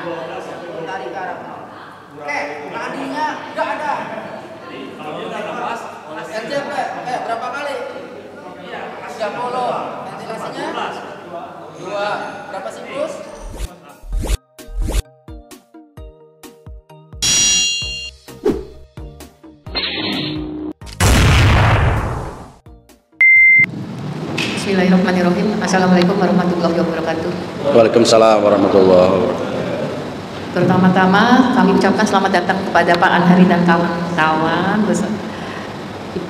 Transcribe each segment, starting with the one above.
Tarik arah. Oke, nadinya nggak ada. RJP, berapa kali? 30. Ventilasinya? 2. Berapa siklus? Bismillahirrahmanirrahim. Assalamualaikum warahmatullahi wabarakatuh. Waalaikumsalam warahmatullahi wabarakatuh. Pertama-tama kami ucapkan selamat datang kepada Pak Anhari dan kawan-kawan,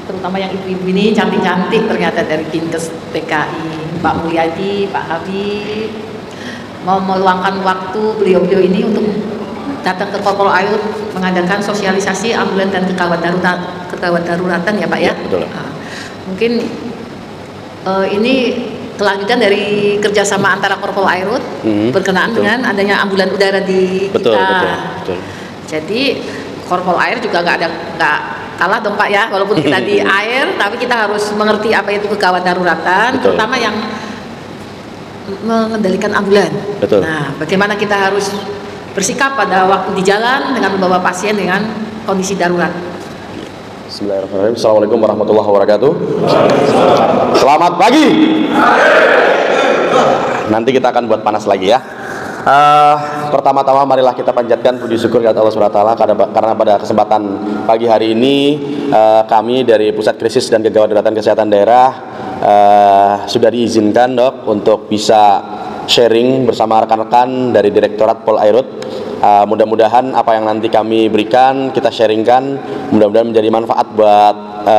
terutama yang ibu-ibu ini cantik-cantik ternyata dari Dinkes TKI, Pak Mulyadi, Pak Habib, mau meluangkan waktu beliau-beliau ini untuk datang ke Korpol Airut mengadakan sosialisasi ambulan dan kegawat daruratan ya Pak ya. Betul. Nah, mungkin ini kelanjutan dari kerjasama antara Korpol Airut berkenaan dengan adanya ambulan udara di kita. Betul. Jadi Korpol Air juga nggak kalah dong Pak ya, walaupun kita di air, tapi kita harus mengerti apa itu kegawat daruratan, terutama yang mengendalikan ambulan. Betul. Nah, bagaimana kita harus bersikap pada waktu di jalan dengan membawa pasien dengan kondisi darurat. Bismillahirrahmanirrahim. Assalamualaikum warahmatullahi wabarakatuh. Selamat pagi. Nanti kita akan buat panas lagi ya. Pertama-tama marilah kita panjatkan puji syukur kepada Allah SWT karena pada kesempatan pagi hari ini kami dari Pusat Krisis dan Kegawat Daruratan Kesehatan Daerah sudah diizinkan Dok untuk bisa sharing bersama rekan-rekan dari Direktorat Pol Airut. Mudah-mudahan apa yang nanti kami berikan, kita sharingkan, mudah-mudahan menjadi manfaat buat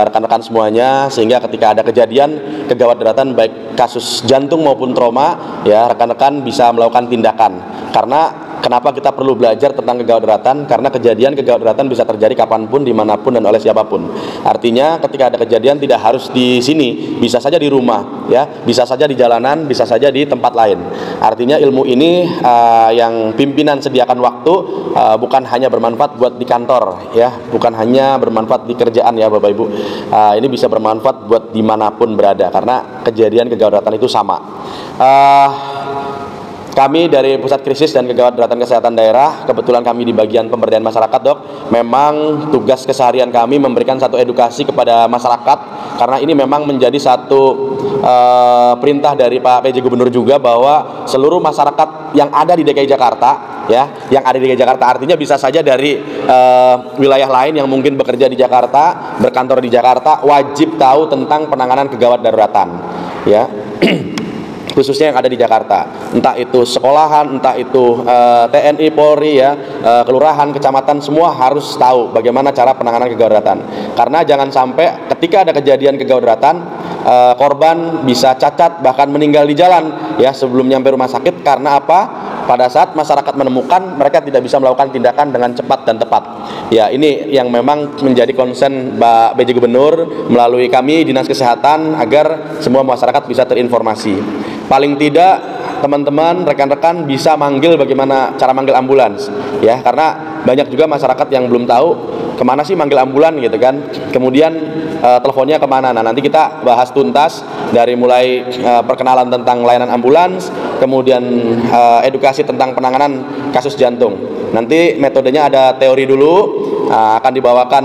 rekan-rekan semuanya, sehingga ketika ada kejadian kegawat daruratan baik kasus jantung maupun trauma, ya rekan-rekan bisa melakukan tindakan. Karena kenapa kita perlu belajar tentang kegawat daruratan? Karena kejadian kegawat daruratan bisa terjadi kapanpun, dimanapun, dan oleh siapapun. Artinya ketika ada kejadian tidak harus di sini, bisa saja di rumah, ya, bisa saja di jalanan, bisa saja di tempat lain. Artinya ilmu ini yang pimpinan sediakan waktu bukan hanya bermanfaat buat di kantor, ya, bukan hanya bermanfaat di kerjaan ya Bapak Ibu. Ini bisa bermanfaat buat dimanapun berada, karena kejadian kegawat daruratan itu sama. Kami dari Pusat Krisis dan Kegawat Daruratan Kesehatan Daerah, kebetulan kami di bagian pemberdayaan masyarakat Dok, memang tugas keseharian kami memberikan satu edukasi kepada masyarakat, karena ini memang menjadi satu perintah dari Pak PJ Gubernur juga, bahwa seluruh masyarakat yang ada di DKI Jakarta, ya, yang ada di DKI Jakarta, artinya bisa saja dari wilayah lain yang mungkin bekerja di Jakarta, berkantor di Jakarta, wajib tahu tentang penanganan kegawat daruratan, ya. Khususnya yang ada di Jakarta, entah itu sekolahan, entah itu TNI, Polri, ya, kelurahan, kecamatan, semua harus tahu bagaimana cara penanganan kegawat daruratan. Karena jangan sampai ketika ada kejadian kegawat daruratan, korban bisa cacat bahkan meninggal di jalan, ya, sebelum nyampe rumah sakit. Karena apa? Pada saat masyarakat menemukan, mereka tidak bisa melakukan tindakan dengan cepat dan tepat. Ya, ini yang memang menjadi concern Mbak PJ Gubernur melalui kami Dinas Kesehatan, agar semua masyarakat bisa terinformasi. Paling tidak teman-teman, rekan-rekan bisa manggil bagaimana cara manggil ambulans, ya, karena banyak juga masyarakat yang belum tahu kemana sih manggil ambulan gitu kan. Kemudian teleponnya kemana. Nah, nanti kita bahas tuntas dari mulai perkenalan tentang layanan ambulans, kemudian edukasi tentang penanganan kasus jantung. Nanti metodenya ada teori dulu, akan dibawakan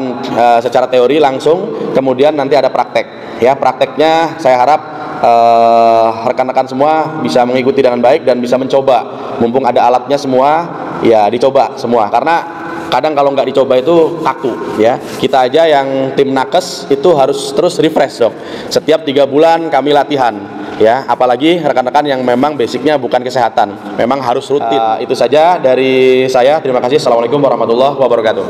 secara teori langsung, kemudian nanti ada praktek. Ya, prakteknya saya harap rekan-rekan semua bisa mengikuti dengan baik dan bisa mencoba. Mumpung ada alatnya semua, ya dicoba semua. Karena kadang kalau nggak dicoba itu kaku, ya. Kita aja yang tim nakes itu harus terus refresh Dok. Setiap 3 bulan kami latihan, ya. Apalagi rekan-rekan yang memang basicnya bukan kesehatan, memang harus rutin. Itu saja dari saya. Terima kasih. Assalamualaikum warahmatullahi wabarakatuh.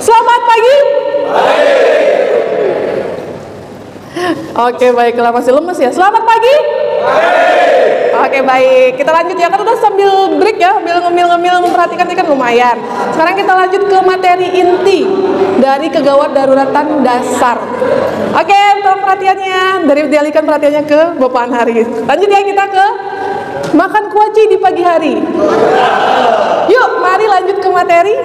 Selamat pagi. Oke, baiklah, masih lemes ya. Selamat pagi. Oke, baik. Kita lanjut ya, kan udah sambil break ya, sambil ngemil-ngemil memperhatikan ini kan lumayan. Sekarang kita lanjut ke materi inti dari kegawat daruratan dasar. Oke, tolong perhatiannya, dialihkan perhatiannya ke Bapak Anhari. Lanjut ya, kita ke makan kuaci di pagi hari. Yuk, mari lanjut ke materi.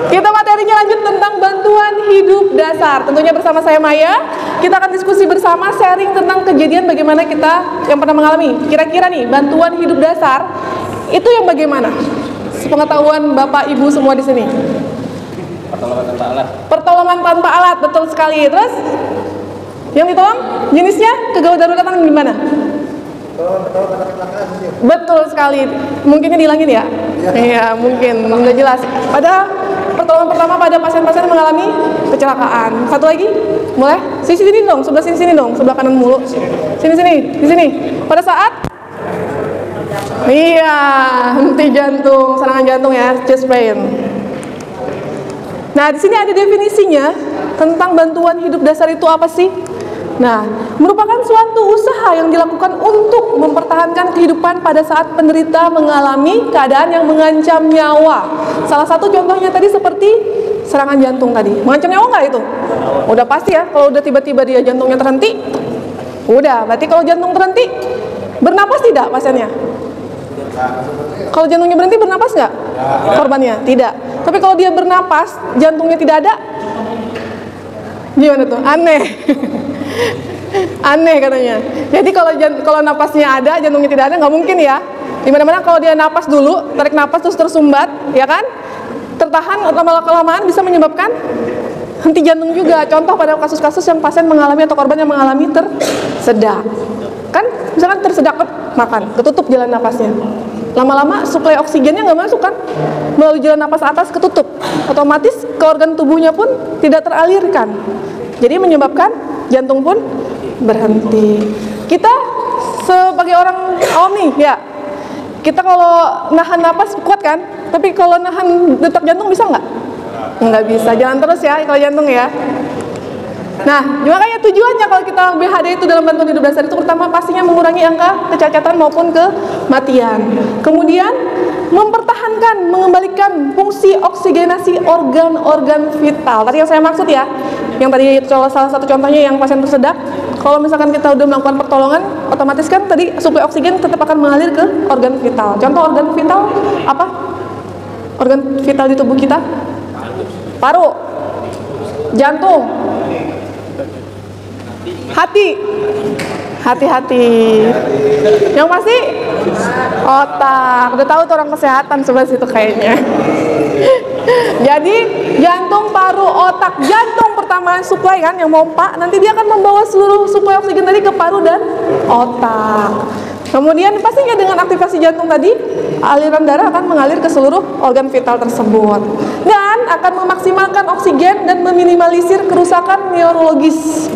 Kita materinya lanjut tentang bantuan hidup dasar. Tentunya bersama saya Maya. kita akan diskusi bersama, sharing tentang kejadian bagaimana kita yang pernah mengalami. Kira-kira nih, bantuan hidup dasar itu yang bagaimana? Sepengetahuan Bapak Ibu semua di sini. Pertolongan tanpa alat. Pertolongan tanpa alat, betul sekali. Terus yang ditolong jenisnya kegawat daruratan gimana? Betul sekali. Mungkinnya dihilangin ya? Iya, mungkin nggak jelas. Pada pertolongan pertama pada pasien-pasien mengalami kecelakaan. Satu lagi, boleh? Sini dong, sebelah sini dong, sebelah kanan mulu. Sini, di sini. Pada saat iya, henti jantung, serangan jantung ya, chest pain. Nah, di sini ada definisinya tentang bantuan hidup dasar itu apa sih? Nah, merupakan suatu usaha yang dilakukan untuk mempertahankan kehidupan pada saat penderita mengalami keadaan yang mengancam nyawa. Salah satu contohnya tadi seperti serangan jantung tadi. Mengancam nyawa nggak itu? Udah pasti ya, kalau udah tiba-tiba dia jantungnya terhenti, udah. Berarti kalau jantung terhenti, bernapas tidak pasiennya? Kalau jantungnya berhenti, bernapas nggak korbannya? Tidak. Tapi kalau dia bernapas, jantungnya tidak ada, gimana tuh? Aneh. Aneh katanya. Jadi kalau napasnya ada, jantungnya tidak ada, nggak mungkin ya. Dimana-mana kalau dia napas dulu, tarik napas terus tersumbat, ya kan? Tertahan lama-kelamaan bisa menyebabkan henti jantung juga. Contoh pada kasus-kasus yang pasien mengalami atau korban yang mengalami tersedak. Kan misalkan tersedak makan, ketutup jalan napasnya. Lama-lama suplai oksigennya nggak masuk kan? Melalui jalan napas atas ketutup. Otomatis ke organ tubuhnya pun tidak teralirkan. Jadi menyebabkan jantung pun berhenti. Kita sebagai orang awam nih, ya, kita kalau nahan napas kuat kan? Tapi kalau nahan detak jantung bisa nggak? Nggak bisa, jalan terus ya kalau jantung ya. Nah, makanya tujuannya kalau kita BHD itu dalam bantuan hidup dasar itu pertama pastinya mengurangi angka kecacatan maupun kematian. Kemudian mempertahankan, mengembalikan fungsi oksigenasi organ-organ vital. Tadi yang saya maksud ya, yang tadi salah satu contohnya yang pasien tersedak. Kalau misalkan kita udah melakukan pertolongan, otomatis kan tadi suplai oksigen tetap akan mengalir ke organ vital. Contoh organ vital apa? Organ vital di tubuh kita? Paru, jantung, hati. Yang pasti otak. Udah tahu tuh orang kesehatan sebelah situ kayaknya. Jadi jantung, paru, otak. Jantung pertama suplai kan yang pompa, nanti dia akan membawa seluruh suplai oksigen tadi ke paru dan otak. Kemudian pastinya dengan aktivasi jantung tadi, aliran darah akan mengalir ke seluruh organ vital tersebut dan akan memaksimalkan oksigen dan meminimalisir kerusakan neurologis.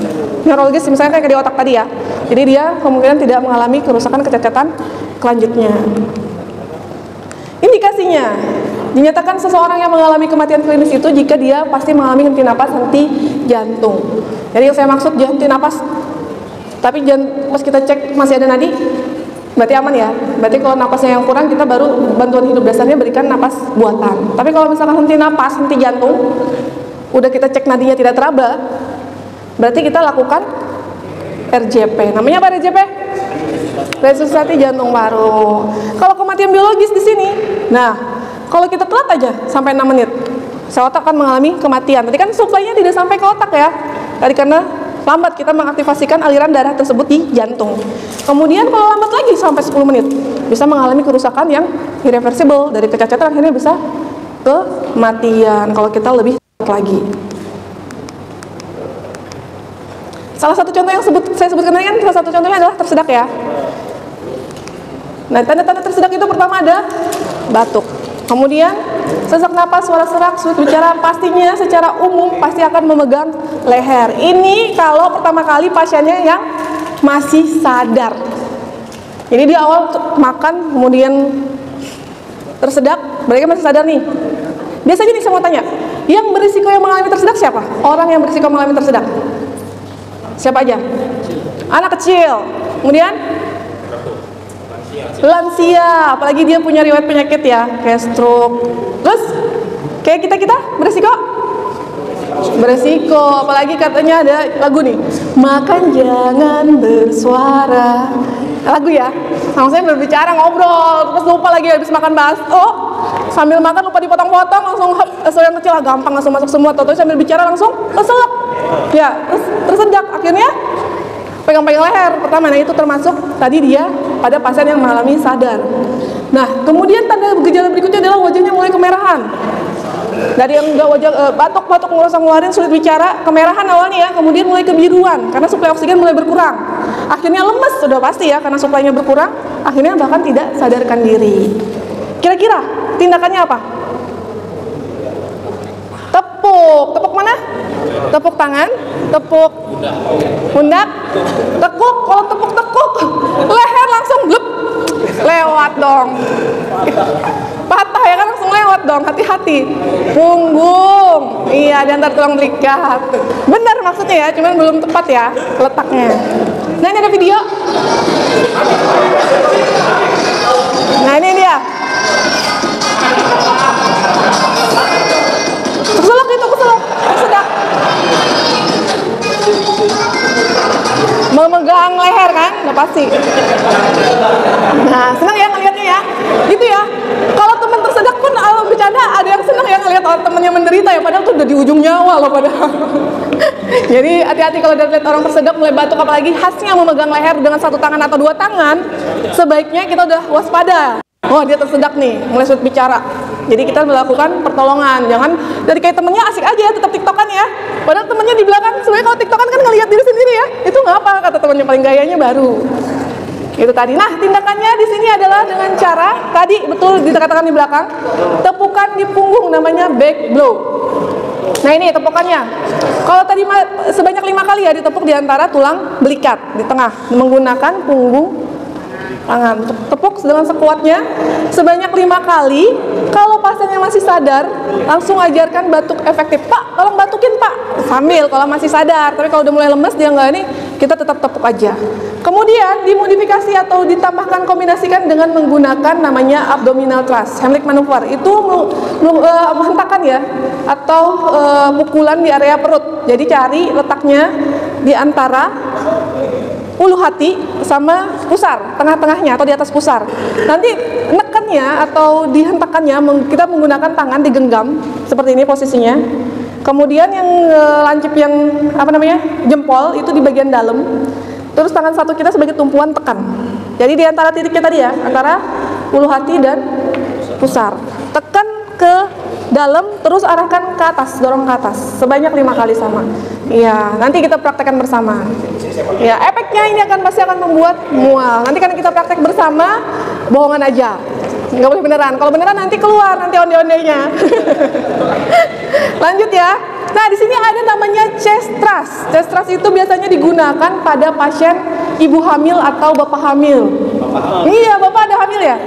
Neurologis misalnya kayak di otak tadi ya. Jadi dia kemungkinan tidak mengalami kerusakan kecacatan selanjutnya. Indikasinya, dinyatakan seseorang yang mengalami kematian klinis itu jika dia pasti mengalami henti napas, henti jantung. Jadi yang saya maksud henti napas, tapi pas kita cek masih ada nadi, berarti aman ya. Berarti kalau napasnya yang kurang, kita baru bantuan hidup dasarnya berikan napas buatan. Tapi kalau misalkan henti napas, henti jantung, udah kita cek nadinya tidak teraba, berarti kita lakukan RJP. Namanya apa RJP? Resusitasi jantung paru. Kalau kematian biologis di sini, nah kalau kita telat aja sampai 6 menit, otak akan mengalami kematian. Tadi kan suplainya tidak sampai ke otak ya. Tadi karena lambat kita mengaktifasikan aliran darah tersebut di jantung. Kemudian kalau lambat lagi sampai 10 menit, bisa mengalami kerusakan yang irreversible. Dari kecacatan akhirnya bisa kematian kalau kita lebih lagi. Salah satu contoh yang saya sebutkan tadi kan, salah satu contohnya adalah tersedak ya. Nah, tanda-tanda tersedak itu pertama ada batuk. Kemudian sesak napas, suara serak, sulit bicara, pastinya secara umum pasti akan memegang leher. Ini kalau pertama kali pasiennya yang masih sadar. Jadi di awal makan, kemudian tersedak, mereka masih sadar nih. Biasanya nih saya mau tanya, yang berisiko yang mengalami tersedak siapa? Orang yang berisiko mengalami tersedak siapa aja? Anak kecil. Kemudian lansia, apalagi dia punya riwayat penyakit ya, kayak stroke. Terus kayak kita beresiko, apalagi katanya ada lagu nih, makan jangan bersuara, lagu ya. Maksudnya berbicara, ngobrol, terus lupa lagi habis makan bakso, sambil makan lupa dipotong-potong, langsung yang kecil lah gampang langsung masuk semua, atau sambil bicara langsung keselak. Ya, terus tersedak, akhirnya pegang-pegang leher pertama. Nah itu termasuk tadi dia pada pasien yang mengalami sadar. Nah kemudian tanda gejala berikutnya adalah wajahnya mulai kemerahan. Dari yang enggak wajah batuk-batuk ngeluarin sulit bicara, kemerahan awalnya ya, kemudian mulai kebiruan karena suplai oksigen mulai berkurang. Akhirnya lemes sudah pasti ya karena suplainya berkurang, akhirnya bahkan tidak sadarkan diri. Kira-kira tindakannya apa? Tepuk mana? Tepuk tangan, tepuk pundak, tekuk. Kalau tepuk-tekuk, leher langsung blep, lewat dong. Patah ya kan, langsung lewat dong, hati-hati. Punggung, iya, di antara tulang belikat. Benar maksudnya ya, cuman belum tepat ya letaknya. Nah ini ada video. Nah ini dia. Keselak itu, kesedak. Memegang leher kan, udah pasti. Nah, senang ya ngeliatnya ya. Gitu ya. Kalau teman tersedak pun kalau bercanda ada yang senang ya ngeliat orang temennya menderita ya, padahal tuh udah di ujung nyawa loh padahal. Jadi hati-hati kalau udah lihat orang tersedak mulai batuk, apalagi khasnya memegang leher dengan satu tangan atau dua tangan, sebaiknya kita udah waspada. Oh dia tersedak nih, mulai sulit bicara. Jadi kita melakukan pertolongan. Jangan dari kayak temennya asik aja tetap tiktokan ya. Padahal temennya di belakang. Sebenarnya kalau tiktokan kan ngelihat diri sendiri ya. Itu nggak apa, kata temennya paling gayanya baru. Itu tadi. Nah tindakannya di sini adalah dengan cara tadi betul dikatakan di belakang. Tepukan di punggung namanya back blow. Nah ini tepukannya. Kalau tadi sebanyak 5 kali ya ditepuk di antara tulang belikat di tengah menggunakan punggung tangan. Tepuk dengan sekuatnya sebanyak 5 kali. Kalau pasiennya masih sadar, langsung ajarkan batuk efektif. Pak, tolong batukin Pak. Sambil kalau masih sadar. Tapi kalau udah mulai lemes dia nggak ini, kita tetap tepuk aja. Kemudian dimodifikasi atau ditambahkan kombinasikan dengan menggunakan namanya abdominal thrust, Heimlich maneuver. Itu hentakan ya, atau pukulan di area perut. Jadi cari letaknya di antara ulu hati sama pusar, tengah-tengahnya atau di atas pusar. Nanti nekannya atau dihentakannya kita menggunakan tangan digenggam seperti ini posisinya. Kemudian yang lancip yang jempol itu di bagian dalam. Terus tangan satu kita sebagai tumpuan tekan. Jadi di antara titiknya tadi ya, antara ulu hati dan pusar. Tekan ke dalam, terus arahkan ke atas, dorong ke atas sebanyak 5 kali sama. Iya, nanti kita praktekkan bersama. Ya, efeknya ini pasti akan membuat mual. Nanti kan kita praktek bersama, bohongan aja. Nggak boleh beneran. Kalau beneran nanti keluar nanti onde-ondenya. Lanjut ya. Nah, di sini ada namanya chest thrust. Chest thrust itu biasanya digunakan pada pasien ibu hamil atau bapak hamil. Iya, bapak ada hamil ya?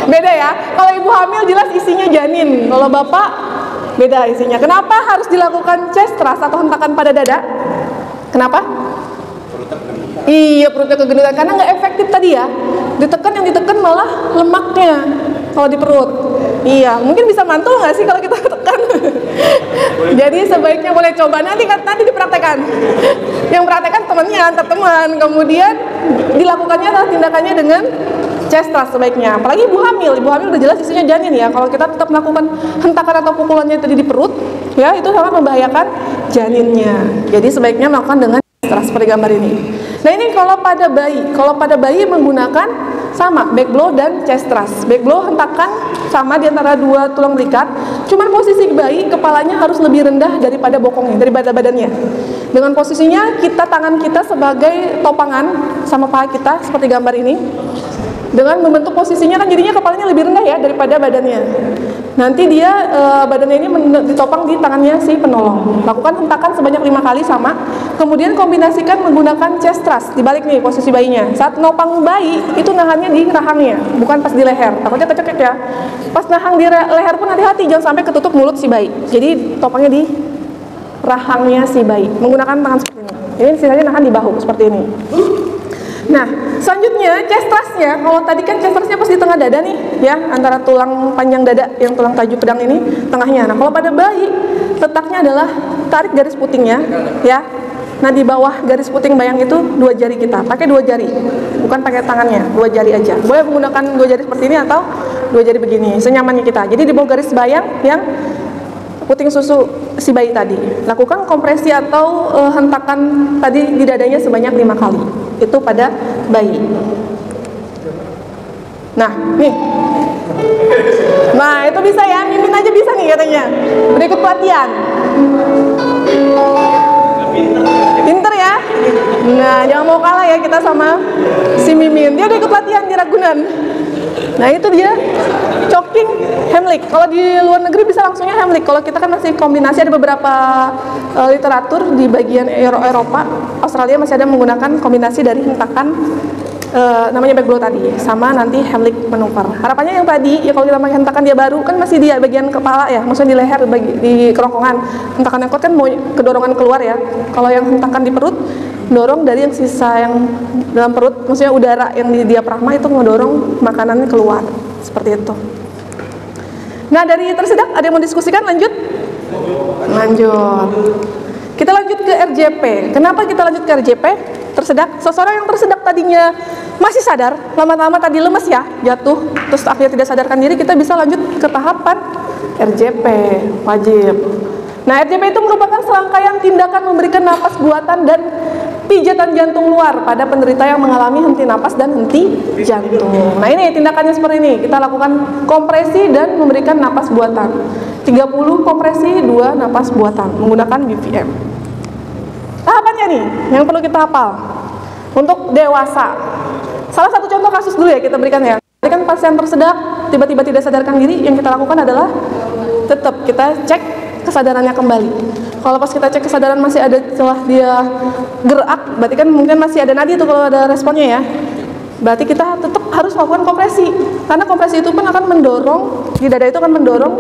Beda ya. Kalau ibu hamil jelas isinya janin. Kalau bapak beda isinya. Kenapa harus dilakukan chest thrust atau hentakan pada dada? Kenapa? Iya, perutnya kegendutan karena nggak efektif tadi ya. Yang ditekan malah lemaknya kalau di perut. Iya, mungkin bisa mantul nggak sih kalau kita tekan? Jadi sebaiknya boleh coba nanti dipraktekkan. Yang praktekkan temannya, antar teman. Kemudian dilakukannya adalah tindakannya dengan chest thrust sebaiknya. Apalagi ibu hamil udah jelas isinya janin ya. Kalau kita tetap melakukan hentakan atau pukulannya tadi di perut, ya itu sangat membahayakan janinnya. Jadi sebaiknya melakukan dengan chest thrust seperti gambar ini. Nah ini kalau pada bayi menggunakan sama back blow dan chest thrust. Back blow hentakan sama di antara dua tulang belikat. Cuman posisi bayi kepalanya harus lebih rendah daripada bokongnya, daripada badannya. Dengan posisinya tangan kita sebagai topangan sama paha kita seperti gambar ini. Dengan membentuk posisinya kan jadinya kepalanya lebih rendah ya daripada badannya. Nanti dia badannya ini ditopang di tangannya si penolong. Lakukan hentakan sebanyak 5 kali sama. Kemudian kombinasikan menggunakan chest thrust. Dibalik nih posisi bayinya. Saat nopang bayi itu nahannya di rahangnya, bukan pas di leher. Takutnya kecekek ya. Pas nahang di leher pun hati-hati jangan sampai ketutup mulut si bayi. Jadi topangnya di rahangnya si bayi. Menggunakan tangan seperti ini. Ini sisanya nahan di bahu seperti ini. Nah, selanjutnya chest thrust-nya, kalau tadi kan chest thrust-nya pas di tengah dada nih, ya, antara tulang panjang dada yang tulang tajuk pedang ini, tengahnya. Nah, kalau pada bayi, letaknya adalah tarik garis putingnya, ya. Nah, di bawah garis puting bayang itu 2 jari kita, pakai 2 jari, bukan pakai tangannya, 2 jari aja. Boleh menggunakan 2 jari seperti ini atau 2 jari begini, senyamannya kita. Jadi di bawah garis bayang yang puting susu si bayi tadi. Lakukan kompresi atau hentakan tadi di dadanya sebanyak 5 kali. Itu pada bayi. Nah, nih. Nah, itu bisa ya, Mimin aja bisa nih katanya. Berikut pelatihan. Pinter ya. Nah, jangan mau kalah ya kita sama si Mimin. Dia udah ikut latihan di Ragunan. Nah, itu dia choking Heimlich. Kalau di luar negeri bisa langsungnya Heimlich. Kalau kita kan masih kombinasi, ada beberapa literatur di bagian Eropa, Australia masih ada menggunakan kombinasi dari hentakan namanya back blow tadi sama nanti Heimlich maneuver. Harapannya yang tadi ya, kalau kita pakai hentakan dia baru kan masih di bagian kepala ya, maksudnya di leher, di kerongkongan. Hentakan yang kuat kan mau kedorongan keluar ya. Kalau yang hentakan di perut dorong dari yang sisa yang dalam perut, maksudnya udara yang di diafragma itu ngedorong makanannya keluar seperti itu. Nah, dari tersedak ada yang mau diskusikan? Lanjut. Kita lanjut ke RJP. Kenapa kita lanjut ke RJP? Tersedak, seseorang yang tersedak tadinya masih sadar, lama-lama tadi lemes ya, jatuh, terus akhirnya tidak sadarkan diri, kita bisa lanjut ke tahapan RJP, wajib. Nah, RJP itu merupakan serangkaian tindakan memberikan napas buatan dan pijatan jantung luar pada penderita yang mengalami henti napas dan henti jantung. Nah, ini tindakannya seperti ini, kita lakukan kompresi dan memberikan napas buatan. 30 kompresi, 2 napas buatan menggunakan BVM. Tahapannya nih, yang perlu kita hafal. Untuk dewasa, salah satu contoh kasus dulu ya kita berikan ya. Tadi kan pasien tersedak, tiba-tiba tidak sadarkan diri, yang kita lakukan adalah tetap kita cek kesadarannya kembali. Kalau pas kita cek kesadaran masih ada setelah dia gerak, berarti kan mungkin masih ada nadi itu kalau ada responnya ya. Berarti kita tetap harus melakukan kompresi, karena kompresi itu pun akan mendorong, di dada itu akan mendorong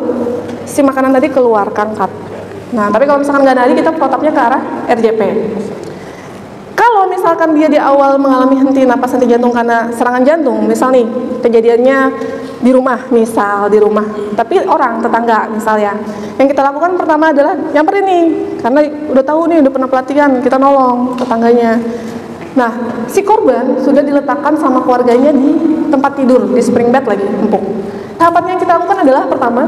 si makanan tadi keluar, keangkat. Nah, tapi kalau misalkan nggak nadi, kita protapnya ke arah RJP. Kalau misalkan dia di awal mengalami henti napas, henti jantung karena serangan jantung, misal nih kejadiannya di rumah, tapi orang tetangga misalnya, yang kita lakukan pertama adalah nyamperin nih, karena udah tahu nih, udah pernah pelatihan, kita nolong tetangganya. Nah, si korban sudah diletakkan sama keluarganya di tempat tidur, di spring bed lagi, empuk. Tahapannya yang kita lakukan adalah pertama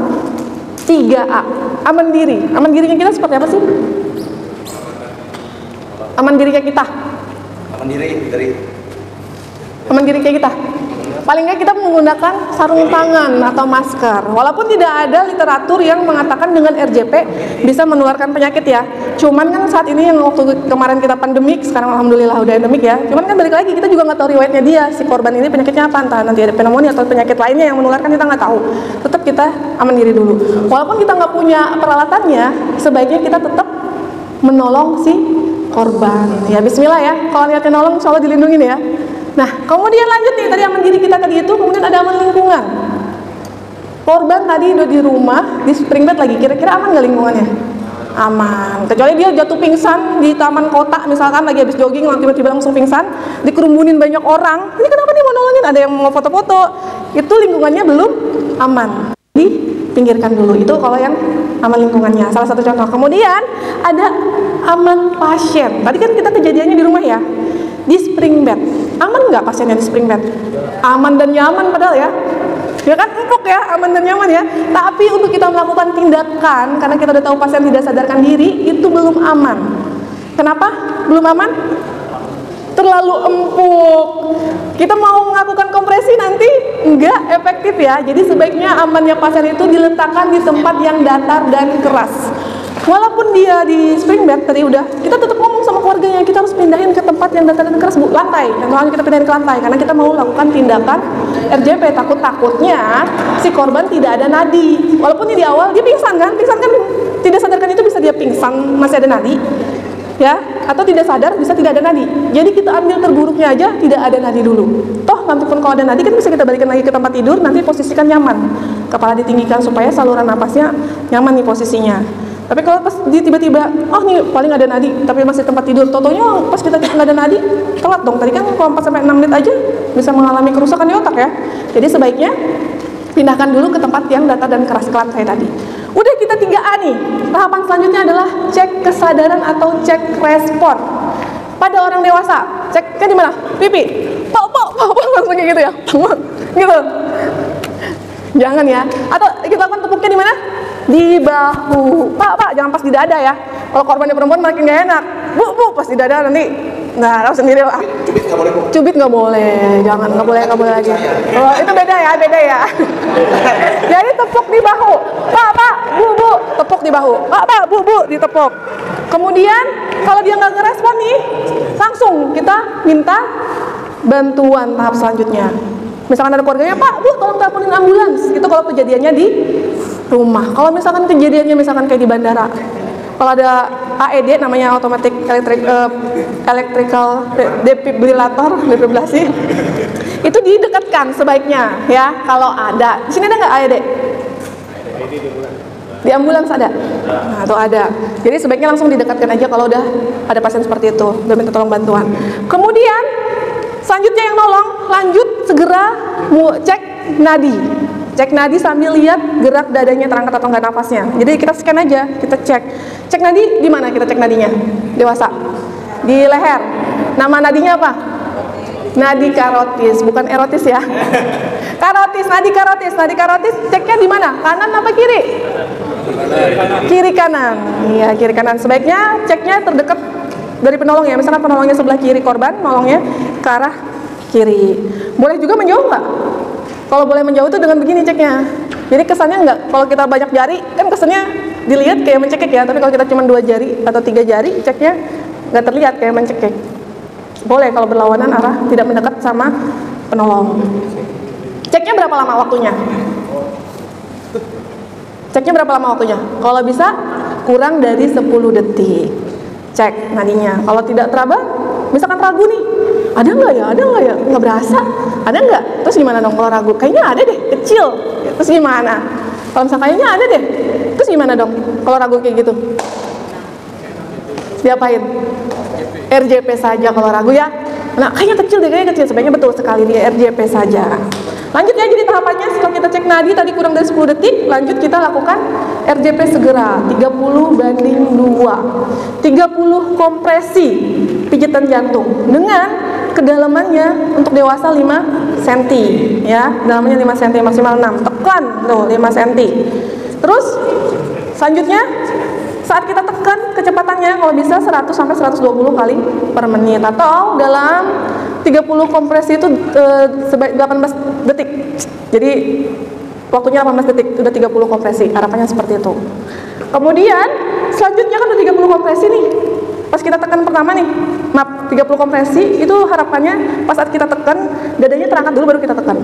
3A, aman diri. Aman dirinya kita seperti apa sih? Aman diri kayak kita. Aman diri kayak kita. Paling nggak kita menggunakan sarung tangan atau masker. Walaupun tidak ada literatur yang mengatakan dengan RJP bisa menularkan penyakit ya. Cuman kan saat ini yang waktu kemarin kita pandemik, sekarang alhamdulillah udah endemik ya. Cuman kan balik lagi kita juga nggak tahu riwayatnya dia, si korban ini penyakitnya apa, entah nanti ada pneumonia atau penyakit lainnya yang menularkan, kita nggak tahu. Tetap kita aman diri dulu. Walaupun kita nggak punya peralatannya, sebaiknya kita tetap menolong si korban. Ya Bismillah ya. Kalau niatnya nolong, insya Allah dilindungin ya. Nah, kemudian lanjut nih, tadi aman diri kita tadi itu, kemudian ada aman lingkungan. Korban tadi udah di rumah, di spring bed lagi, kira-kira aman nggak lingkungannya? Aman, kecuali dia jatuh pingsan di taman kota, misalkan lagi habis jogging, tiba-tiba langsung pingsan, dikerumunin banyak orang, ini kenapa nih mau nolongin, ada yang mau foto-foto, itu lingkungannya belum aman, dipinggirkan dulu, itu kalau yang aman lingkungannya, salah satu contoh. Kemudian ada aman pasien, tadi kan kita kejadiannya di rumah ya, di spring bed. Aman nggak pasiennya di spring bed? Aman dan nyaman padahal ya. Ya kan empuk ya, aman dan nyaman ya. Tapi untuk kita melakukan tindakan, karena kita udah tahu pasien tidak sadarkan diri, itu belum aman. Kenapa? Belum aman? Terlalu empuk. Kita mau melakukan kompresi nanti nggak efektif ya. Jadi sebaiknya amannya pasien itu diletakkan di tempat yang datar dan keras. Walaupun dia di spring bed tadi udah, kita tetap ngomong sama keluarganya, kita harus pindahin ke tempat yang datar dan keras, bu, lantai. Contohnya kita pindahin ke lantai, karena kita mau lakukan tindakan RJP. Takutnya si korban tidak ada nadi. Walaupun di awal dia pingsan kan tidak sadarkan itu bisa dia pingsan masih ada nadi, ya, atau tidak sadar bisa tidak ada nadi. Jadi kita ambil terburuknya aja, tidak ada nadi dulu. Toh nanti pun kalau ada nadi kan bisa kita balikin lagi ke tempat tidur, nanti posisikan nyaman, kepala ditinggikan supaya saluran napasnya nyaman nih posisinya. Tapi kalau pas dia tiba-tiba, oh nih paling ada nadi, tapi masih tempat tidur, totonya pas kita nggak ada nadi, telat dong. Tadi kan kalau 4-6 menit aja bisa mengalami kerusakan di otak ya. Jadi sebaiknya pindahkan dulu ke tempat yang datar dan keras, ke lantai tadi. Udah, kita 3A nih. Tahapan selanjutnya adalah cek kesadaran atau cek respon. Pada orang dewasa, ceknya di mana? Pipi. Pok, langsung kayak gitu ya. Gitu. Jangan ya. Atau kita lakukan tepuknya di mana? di bahu. Pak, jangan pas di dada ya. Kalau korbannya perempuan makin gak enak. Bu, pas di dada nanti, nah tahu sendiri lah. Cubit nggak boleh, jangan, nggak boleh lagi. Oh, itu beda ya. Jadi tepuk di bahu. Pak, bu, tepuk di bahu. Pak, bu, ditepuk. Kemudian kalau dia nggak ngerespon nih, langsung kita minta bantuan tahap selanjutnya. Misalkan ada keluarganya, Pak, Bu, tolong teleponin ambulans. Itu kalau kejadiannya di rumah. Kalau misalkan kejadiannya kayak di bandara, kalau ada AED namanya automatic electrical defibrillator, itu didekatkan sebaiknya ya. Kalau ada, di sini ada nggak AED? Di ambulans ada. Nah, atau ada. Jadi sebaiknya langsung didekatkan aja kalau udah ada pasien seperti itu, udah minta tolong bantuan. Kemudian selanjutnya yang nolong, lanjut segera cek nadi. Cek nadi sambil lihat gerak dadanya terangkat atau enggak nafasnya. Jadi kita scan aja, kita cek. Cek nadi di mana kita cek nadinya? Dewasa. Di leher. Nama nadinya apa? Nadi karotis, bukan erotis ya. Karotis, nadi karotis. Nadi karotis ceknya di mana? Kanan apa kiri? Kiri kanan. Iya, kiri kanan. Sebaiknya ceknya terdekat dari penolong ya. Misalkan penolongnya sebelah kiri korban, nolongnya ke arah kiri. Boleh juga menjauh nggak? Kalau boleh menjauh itu dengan begini ceknya. Jadi kesannya nggak, kalau kita banyak jari kan kesannya dilihat kayak mencekik ya. Tapi kalau kita cuma 2 jari atau 3 jari, ceknya nggak terlihat kayak mencekik. Boleh kalau berlawanan arah, tidak mendekat sama penolong. Ceknya berapa lama waktunya? Ceknya berapa lama waktunya? Kalau bisa kurang dari 10 detik. Cek nadinya. Kalau tidak teraba, misalkan ragu nih, ada nggak ya, nggak berasa, ada nggak? Terus gimana dong kalau ragu? Kayaknya ada deh, kecil. Terus gimana? Kalau misalkan kayaknya ada deh, terus gimana dong kalau ragu kayak gitu? Diapain? RJP saja kalau ragu ya. Nah, kayaknya kecil deh, kayaknya kecil. Sebaiknya betul sekali dia RJP saja. Lanjut ya, jadi tahapannya setelah kita cek nadi tadi kurang dari 10 detik, lanjut kita lakukan RJP segera 30/2. 30 kompresi pijitan jantung dengan kedalamannya untuk dewasa 5 cm ya, kedalamannya 5 cm maksimal 6. Tekan tuh 5 cm. Terus selanjutnya saat kita tekan kecepatannya kalau bisa 100 sampai 120 kali per menit, atau dalam 30 kompresi itu 18 detik. Jadi waktunya 18 detik, udah 30 kompresi. Harapannya seperti itu. Kemudian selanjutnya kan udah 30 kompresi nih. Pas kita tekan pertama nih, 30 kompresi itu harapannya pas saat kita tekan dadanya terangkat dulu baru kita tekan.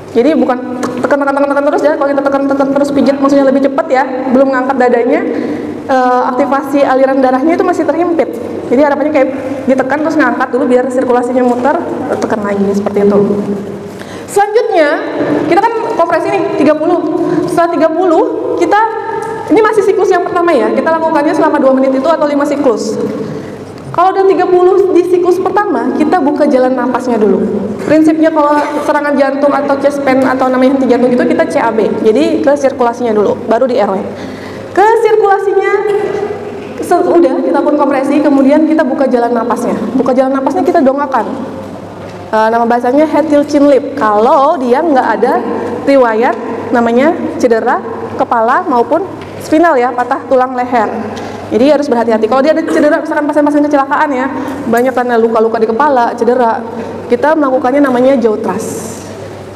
Jadi bukan tekan terus ya. Kalau kita tekan terus pijit maksudnya lebih cepat ya, belum ngangkat dadanya, aktivasi aliran darahnya itu masih terhimpit. Jadi harapannya kayak ditekan terus ngangkat dulu biar sirkulasinya muter, tekan lagi seperti itu. Selanjutnya kita kan kompresi nih 30. Setelah 30 kita, ini masih siklus yang pertama ya, kita lakukannya selama 2 menit itu atau 5 siklus. Kalau udah 30 di siklus pertama, kita buka jalan napasnya dulu. Prinsipnya kalau serangan jantung atau chest pain atau namanya henti jantung itu kita CAB. Jadi ke sirkulasinya dulu, baru di airway. Ke sirkulasinya sudah kita lakukan kompresi, kemudian kita buka jalan napasnya. Buka jalan napasnya kita dongakkan. Nama bahasanya head till chin lip. Kalau dia nggak ada riwayat namanya cedera kepala maupun spinal ya, patah tulang leher. Jadi harus berhati-hati. Kalau dia ada cedera, misalkan pasien-pasien kecelakaan ya, banyak karena luka-luka di kepala, cedera, kita melakukannya namanya jaw thrust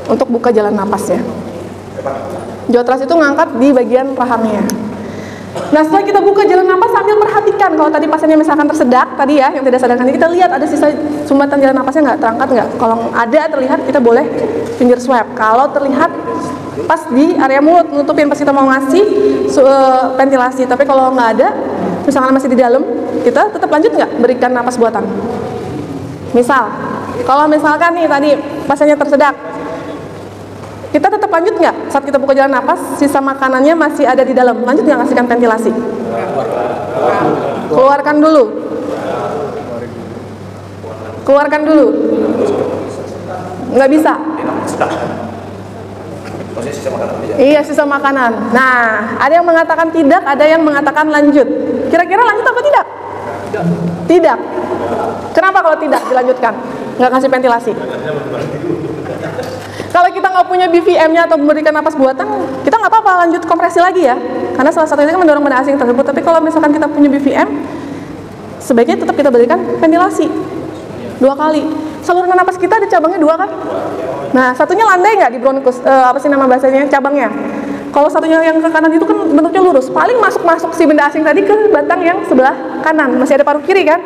untuk buka jalan napasnya. Jaw thrust itu ngangkat di bagian rahangnya. Nah, setelah kita buka jalan napas sambil perhatikan, kalau tadi pasiennya misalkan tersedak tadi ya, yang tidak sadarkan diri, kita lihat ada sisa sumbatan jalan napasnya nggak, terangkat nggak. Kalau ada terlihat, kita boleh finger swab. Kalau terlihat pas di area mulut, nutupin pas kita mau ngasih ventilasi. Tapi kalau nggak ada, misalkan masih di dalam, kita tetap lanjut nggak berikan napas buatan. Misal, kalau misalkan nih tadi pasiennya tersedak, kita tetap lanjut nggak saat kita buka jalan napas, sisa makanannya masih ada di dalam, lanjut nggak ngasihkan ventilasi? Keluarkan dulu. Keluarkan dulu. Nggak bisa. Iya, sisa makanan. Nah, ada yang mengatakan tidak, ada yang mengatakan lanjut. Kira-kira lanjut apa tidak? Tidak. Kenapa kalau tidak dilanjutkan? Nggak kasih ventilasi? Kalau kita nggak punya BVM-nya atau memberikan napas buatan, kita nggak apa-apa lanjut kompresi lagi ya. Karena salah satunya kan mendorong benda asing tersebut. Tapi kalau misalkan kita punya BVM, sebaiknya tetap kita berikan ventilasi 2 kali. Saluran napas kita ada cabangnya 2 kan? Nah, satunya landai nggak di bronkus? Apa sih nama bahasanya? Cabangnya. Kalau satunya yang ke kanan itu kan bentuknya lurus. Paling masuk si benda asing tadi ke batang yang sebelah kanan. Masih ada paru kiri kan?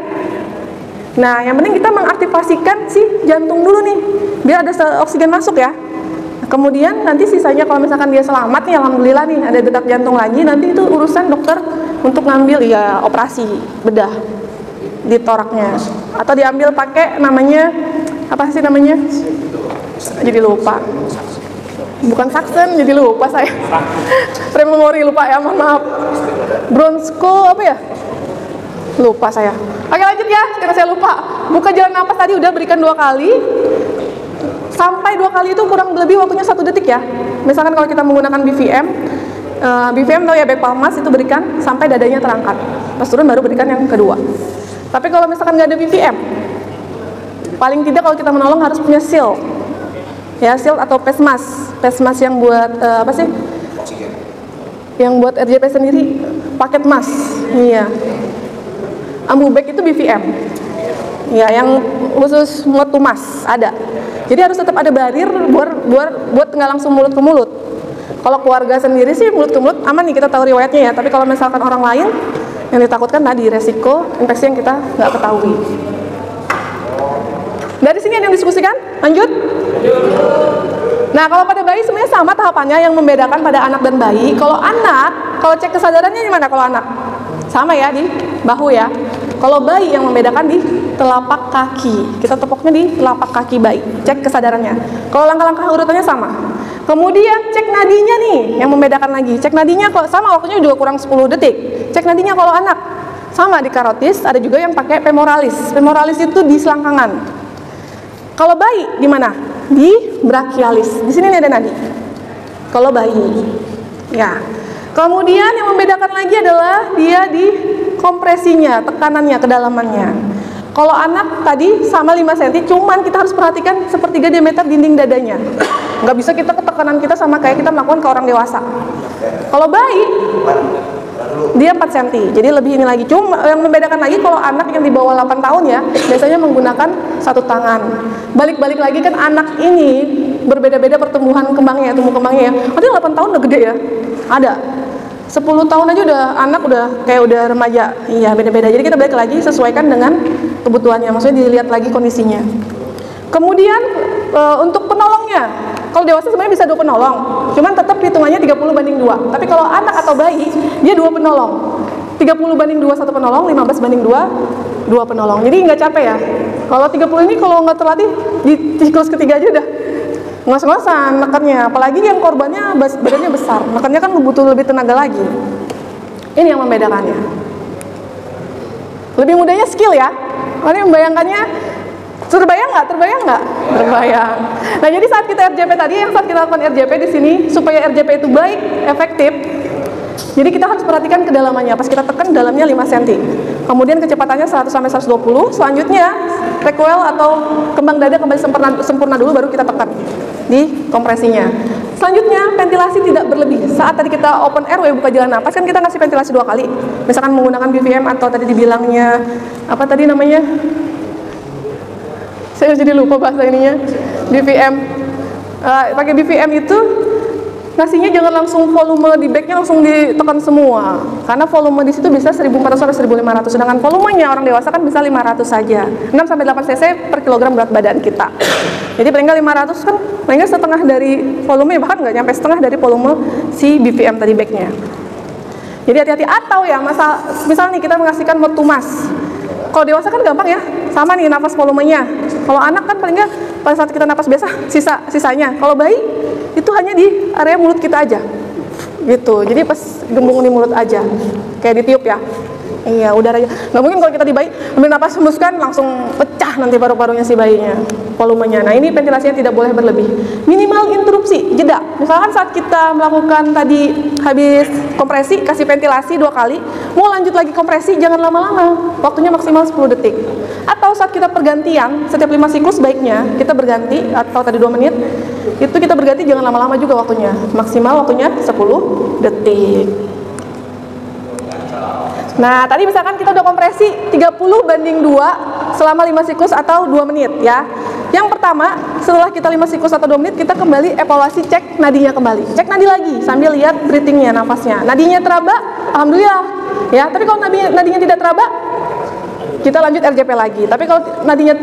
Nah, yang penting kita mengaktifasikan si jantung dulu nih, biar ada oksigen masuk ya. Kemudian nanti sisanya kalau misalkan dia selamat nih, alhamdulillah nih ada detak jantung lagi, nanti itu urusan dokter untuk ngambil ya operasi bedah di toraknya, atau diambil pakai namanya apa sih namanya? Jadi lupa. Bukan Saxon, jadi lupa saya. Prememori lupa ya, mohon maaf. Bronsko apa ya? Lupa saya. Oke lanjut ya, karena saya lupa. Buka jalan napas tadi udah berikan 2 kali. Sampai 2 kali itu kurang lebih waktunya 1 detik ya. Misalkan kalau kita menggunakan BVM, BVM atau ya back palmas itu berikan sampai dadanya terangkat. Pas turun baru berikan yang kedua. Tapi kalau misalkan nggak ada BVM, paling tidak kalau kita menolong harus punya seal. Ya, seal atau pesmas. Pesmas yang buat apa sih? Yang buat RJP sendiri, paket mas. Iya. Ambubek itu BVM. Ya, yang khusus mulut tumas ada. Jadi harus tetap ada barir buat nggak langsung mulut ke mulut. Kalau keluarga sendiri sih mulut ke mulut aman nih, kita tahu riwayatnya ya. Tapi kalau misalkan orang lain, yang ditakutkan tadi resiko infeksi yang kita nggak ketahui. Dari sini ada yang diskusikan? Lanjut? Nah, kalau pada bayi sebenarnya sama tahapannya, yang membedakan pada anak dan bayi. Kalau anak, kalau cek kesadarannya di mana kalau anak? Sama ya, di bahu ya. Kalau bayi yang membedakan di telapak kaki. Kita tepoknya di telapak kaki bayi. Cek kesadarannya. Kalau langkah-langkah urutannya sama. Kemudian cek nadinya nih, yang membedakan lagi. Cek nadinya kalau sama waktunya juga kurang 10 detik. Cek nadinya kalau anak sama di karotis, ada juga yang pakai femoralis. Femoralis itu di selangkangan. Kalau bayi di mana? Di brachialis. Di sini nih ada nadi. Kalau bayi. Ya. Kemudian yang membedakan lagi adalah dia di kompresinya, tekanannya, kedalamannya. Kalau anak tadi sama 5 cm, cuman kita harus perhatikan sepertiga diameter dinding dadanya. Nggak bisa kita ketekanan kita sama kayak kita melakukan ke orang dewasa. Kalau bayi, dia 4 cm, jadi lebih ini lagi. Cuma yang membedakan lagi kalau anak yang di bawah 8 tahun ya, biasanya menggunakan 1 tangan. Balik-balik lagi kan anak ini berbeda-beda pertumbuhan kembangnya, tumbuh kembangnya ya. Nanti 8 tahun udah gede ya, ada. 10 tahun aja udah anak udah kayak udah remaja. Iya, beda-beda. Jadi kita balik lagi sesuaikan dengan kebutuhannya. Maksudnya dilihat lagi kondisinya. Kemudian untuk penolongnya, kalau dewasa sebenarnya bisa 2 penolong. Cuman tetap hitungannya 30/2. Tapi kalau anak atau bayi, dia 2 penolong. 30/2 1 penolong, 15/2 2 penolong. Jadi nggak capek ya. Kalau 30 ini kalau nggak terlatih di siklus ketiga aja udah ngos-ngosan nekannya, apalagi yang korbannya badannya besar, nekannya kan butuh lebih tenaga lagi. Ini yang membedakannya. Lebih mudahnya skill ya. Ini membayangkannya, terbayang nggak? Terbayang nggak? Terbayang. Nah, jadi saat kita RJP tadi, yang saat kita lakukan RJP di sini, supaya RJP itu baik, efektif, jadi kita harus perhatikan kedalamannya. Pas kita tekan dalamnya 5 cm. Kemudian kecepatannya 100 sampai 120. Selanjutnya recoil atau kembang dada kembali sempurna dulu, baru kita tekan di kompresinya. Selanjutnya ventilasi tidak berlebih. Saat tadi kita open airway buka jalan napas kan kita ngasih ventilasi 2 kali. Misalkan menggunakan BVM atau tadi dibilangnya apa tadi namanya? Saya jadi lupa bahasa ininya. BVM. Pakai BVM itu ngasihnya jangan langsung volume di backnya langsung ditekan semua, karena volume di situ bisa 1.400 sampai 1.500, sedangkan volumenya orang dewasa kan bisa 500 saja, 6 sampai 8 cc per kilogram berat badan kita. Jadi paling nggak 500 kan, paling nggak setengah dari volume, bahkan nggak nyampe setengah dari volume si BVM tadi backnya. Jadi hati-hati. Atau ya misal nih kita mengasihkan mode tumas. Kalau dewasa kan gampang ya, sama nih nafas volumenya. Kalau anak kan paling nggak pada saat kita nafas biasa sisanya. Kalau bayi itu hanya di area mulut kita aja, gitu. Jadi pas gembung di mulut aja, kayak ditiup ya. Iya, udaranya. Nggak mungkin kalau kita di bayi ambil napas hembuskan langsung pecah nanti paru-parunya si bayinya, volumenya. Nah, ini ventilasinya tidak boleh berlebih. Minimal interupsi, jeda. Misalkan saat kita melakukan tadi habis kompresi, kasih ventilasi 2 kali, mau lanjut lagi kompresi, jangan lama-lama. Waktunya maksimal 10 detik. Atau saat kita pergantian, setiap 5 siklus baiknya kita berganti, atau tadi 2 menit, Itu kita berganti jangan lama-lama juga waktunya. Maksimal waktunya 10 detik. Nah, tadi misalkan kita udah kompresi 30:2 selama 5 siklus atau 2 menit ya. Yang pertama, setelah kita 5 siklus atau 2 menit, kita kembali evaluasi, cek nadinya kembali. Cek nadi lagi sambil lihat breathingnya, nafasnya. Nadinya teraba, alhamdulillah ya. Tapi kalau nadinya tidak teraba, kita lanjut RJP lagi. Tapi kalau nadinya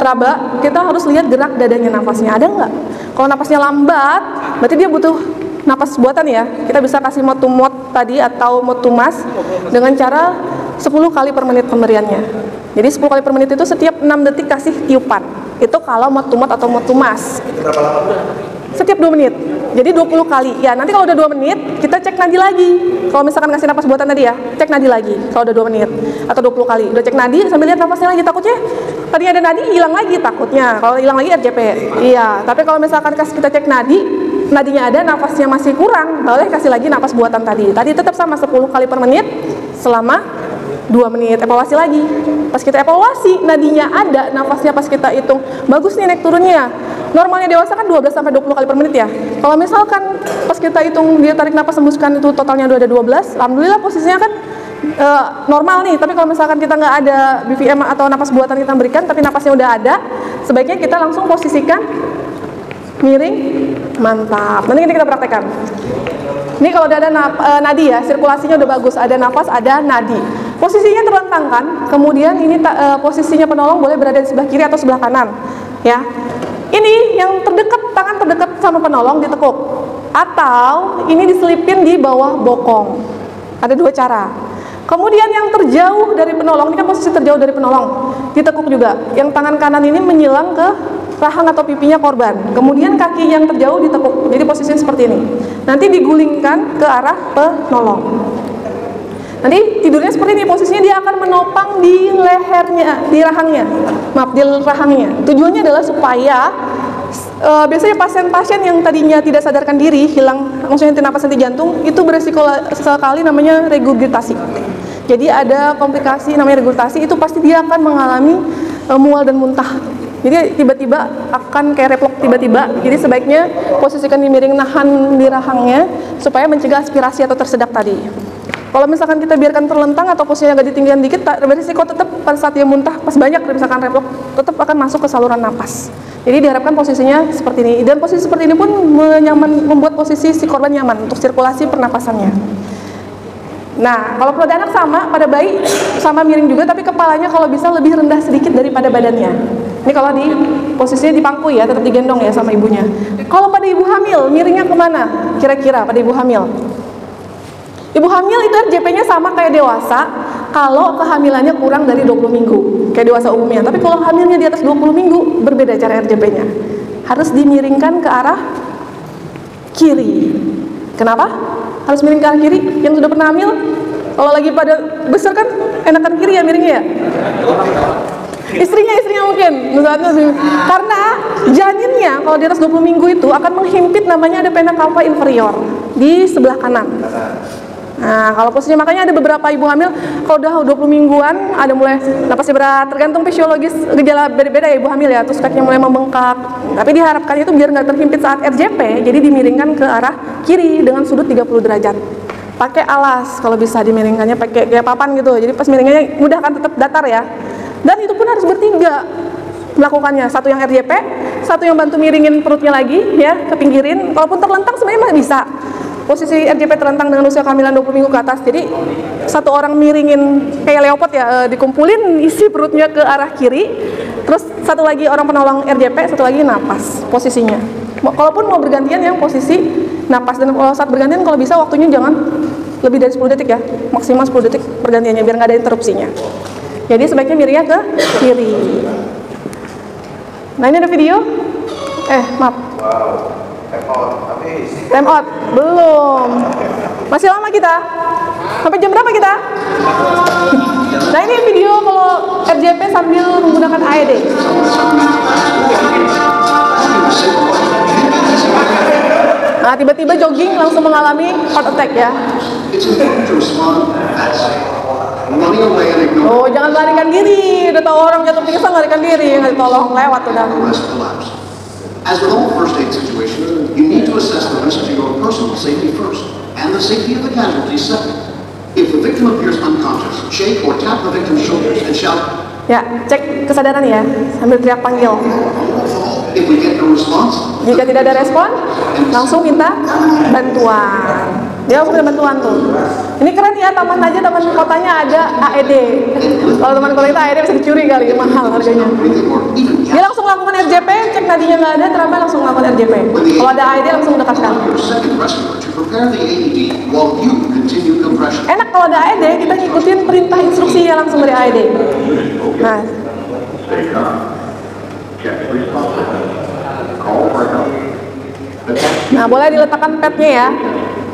teraba, kita harus lihat gerak dadanya, nafasnya ada nggak. Kalau nafasnya lambat, berarti dia butuh napas buatan ya. Kita bisa kasih mouth to mouth tadi atau mouth to mask dengan cara 10 kali per menit pemberiannya. Jadi 10 kali per menit itu setiap 6 detik kasih tiupan. Itu kalau mouth to mouth atau mouth to mask. Setiap 2 menit. Jadi 20 kali. Ya, nanti kalau udah 2 menit, kita cek nadi lagi. Kalau misalkan kasih napas buatan tadi ya, cek nadi lagi. Kalau udah 2 menit atau 20 kali. Udah cek nadi sambil lihat napasnya lagi. Takutnya tadi ada nadi hilang lagi takutnya. Kalau hilang lagi RJP. Iya, tapi kalau misalkan kita cek nadi, nadinya ada, nafasnya masih kurang, boleh kasih lagi napas buatan tadi. Tadi tetap sama 10 kali per menit selama 2 menit. Evaluasi lagi. Pas kita evaluasi, nadinya ada, nafasnya pas kita hitung bagus nih naik turunnya. Normalnya dewasa kan 12 sampai 20 kali per menit ya. Kalau misalkan pas kita hitung dia tarik napas hembuskan itu totalnya udah ada 12, alhamdulillah posisinya kan normal nih. Tapi kalau misalkan kita nggak ada BVM atau napas buatan kita berikan, tapi napasnya udah ada, sebaiknya kita langsung posisikan miring, mantap. Nanti kita praktekkan. Ini kalau udah ada nadi ya, sirkulasinya udah bagus, ada nafas, ada nadi. Posisinya terlentangkan, kemudian ini posisinya penolong boleh berada di sebelah kiri atau sebelah kanan, ya. Ini yang terdekat, tangan terdekat sama penolong ditekuk, atau ini diselipin di bawah bokong. Ada 2 cara. Kemudian yang terjauh dari penolong, ini kan posisi terjauh dari penolong, ditekuk juga. Yang tangan kanan ini menyilang ke rahang atau pipinya korban. Kemudian kaki yang terjauh ditekuk. Jadi posisinya seperti ini. Nanti digulingkan ke arah penolong. Nanti tidurnya seperti ini. Posisinya dia akan menopang di lehernya, di rahangnya. Maaf, di rahangnya. Tujuannya adalah supaya biasanya pasien-pasien yang tadinya tidak sadarkan diri, hilang maksudnya henti napas, henti jantung, itu beresiko sekali namanya regurgitasi. Jadi ada komplikasi namanya regurgitasi, itu pasti dia akan mengalami mual dan muntah. Jadi tiba-tiba akan kayak reflux tiba-tiba. Jadi sebaiknya posisikan di miring, nahan di rahangnya supaya mencegah aspirasi atau tersedak tadi. Kalau misalkan kita biarkan terlentang atau posisinya agak ditinggikan dikit, berisiko tetap pada saat dia muntah pas banyak misalkan reflux tetap akan masuk ke saluran napas. Jadi diharapkan posisinya seperti ini. Dan posisi seperti ini pun membuat posisi si korban nyaman untuk sirkulasi pernapasannya. Nah, kalau pada anak sama, pada bayi sama miring juga, tapi kepalanya kalau bisa lebih rendah sedikit daripada badannya. Ini kalau di posisinya di pangku ya, tetap digendong ya sama ibunya. Kalau pada ibu hamil, miringnya kemana? Kira-kira pada ibu hamil? Ibu hamil itu RJP-nya sama kayak dewasa kalau kehamilannya kurang dari 20 minggu, kayak dewasa umumnya. Tapi kalau hamilnya di atas 20 minggu, berbeda cara RJP-nya. Harus dimiringkan ke arah kiri. Kenapa? Harus miring ke arah kiri. Yang sudah pernah hamil, kalau lagi pada besar kan enakan kiri ya miringnya ya? Istrinya mungkin. Karena janinnya kalau di atas 20 minggu itu akan menghimpit, namanya ada vena cava inferior di sebelah kanan. Nah, kalau posisinya, makanya ada beberapa ibu hamil kalau udah 20 mingguan ada mulai napasnya berat, tergantung fisiologis gejala beda-beda ya ibu hamil ya, terus kakinya mulai membengkak. Tapi diharapkan itu biar nggak terhimpit saat RJP, jadi dimiringkan ke arah kiri dengan sudut 30 derajat. Pakai alas kalau bisa dimiringkannya, pakai kayak papan gitu. Jadi pas miringannya mudah kan, tetap datar ya. Dan itu pun harus bertiga melakukannya, satu yang RJP, satu yang bantu miringin perutnya lagi ya, ke pinggirin. Kalaupun terlentang sebenarnya masih bisa. Posisi RJP terlentang dengan usia kehamilan 20 minggu ke atas. Jadi satu orang miringin kayak leopard ya, dikumpulin isi perutnya ke arah kiri. Terus satu lagi orang penolong RJP, satu lagi napas posisinya. Kalaupun mau bergantian yang posisi napas, dan kalau saat bergantian kalau bisa waktunya jangan lebih dari 10 detik ya. Maksimal 10 detik pergantiannya biar nggak ada interupsinya. Jadi sebaiknya miringnya ke kiri. Nah, ini ada video. Maaf. Time out, belum. Masih lama kita. Sampai jam berapa kita? Nah, ini video kalau RJP sambil menggunakan AED. Nah, tiba-tiba jogging langsung mengalami heart attack ya. Oh, jangan larikan diri. Udah tahu orang jatuh pingsan larikan diri, nggak ditolong, lewat udah. As with all first aid situations, you need to assess the risk to your personal safety first, and the safety of the casualties second. If the victim appears unconscious, shake or tap the victim's shoulders and shout, Ya, cek kesadaran ya, sambil teriak panggil. if we get no response, Jika tidak ada respon, langsung minta bantuan. Dia langsung minta bantuan tuh. Ini keren ya, taman aja, taman kotanya ada AED. Kalau taman kota kita AED bisa dicuri kali, mahal harganya. breathing or even Dia langsung lakukan RJP, cek nadinya nggak ada, terapkan langsung lakukan RJP. Kalau ada AED langsung dekatkan. your second rescuer to prepare the AED while you continue compression. Enak kalau ada AED, kita ngikutin perintah instruksinya langsung dari AED. Nah, Stay calm. Check response. Call for help. nah boleh diletakkan padnya ya,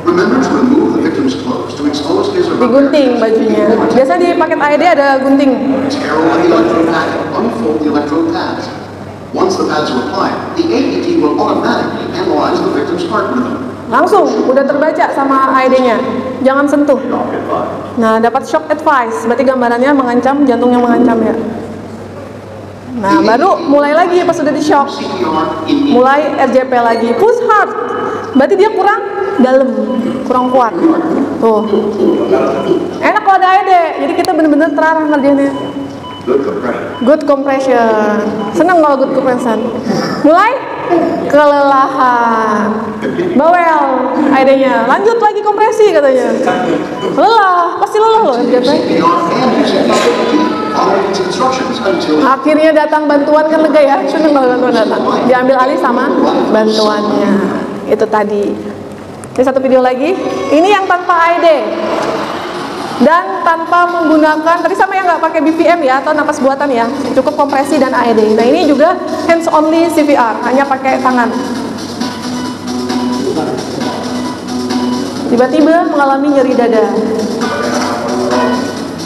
Remember to remove the victim's clothes to expose his or her digunting bajunya. Biasanya di paket AED ada gunting. tear away the electrode pad and unfold the electrode pads. Once the pads are applied, the AED will automatically analyze the victim's heart rhythm. Langsung, udah terbaca sama AED-nya. Jangan sentuh. Nah, dapat shock advice. Berarti gambarannya mengancam, jantungnya mengancam ya. Nah, baru mulai lagi pas sudah di shock. CPR in Mulai RJP lagi. Push hard. Berarti dia kurang dalam, kurang kuat. Tuh. Enak kalau ada AED. Jadi kita bener-bener terarah ngerjainnya. good compression. Good compression. Seneng kalau good compression. Mulai kelelahan. Bawel AED-nya. Lanjut lagi kompresi katanya. Lelah, pasti lelah loh RJP. CPR and using the following its instructions until Akhirnya datang bantuan kan lega ya. Seneng kalau bantuan datang. Diambil alih sama bantuannya. Itu tadi. Ini satu video lagi. Ini yang tanpa AED. Dan tanpa menggunakan, tadi sama yang nggak pakai BVM ya, atau napas buatan ya, cukup kompresi dan AED. Nah ini juga hands only CPR, hanya pakai tangan. Tiba-tiba mengalami nyeri dada.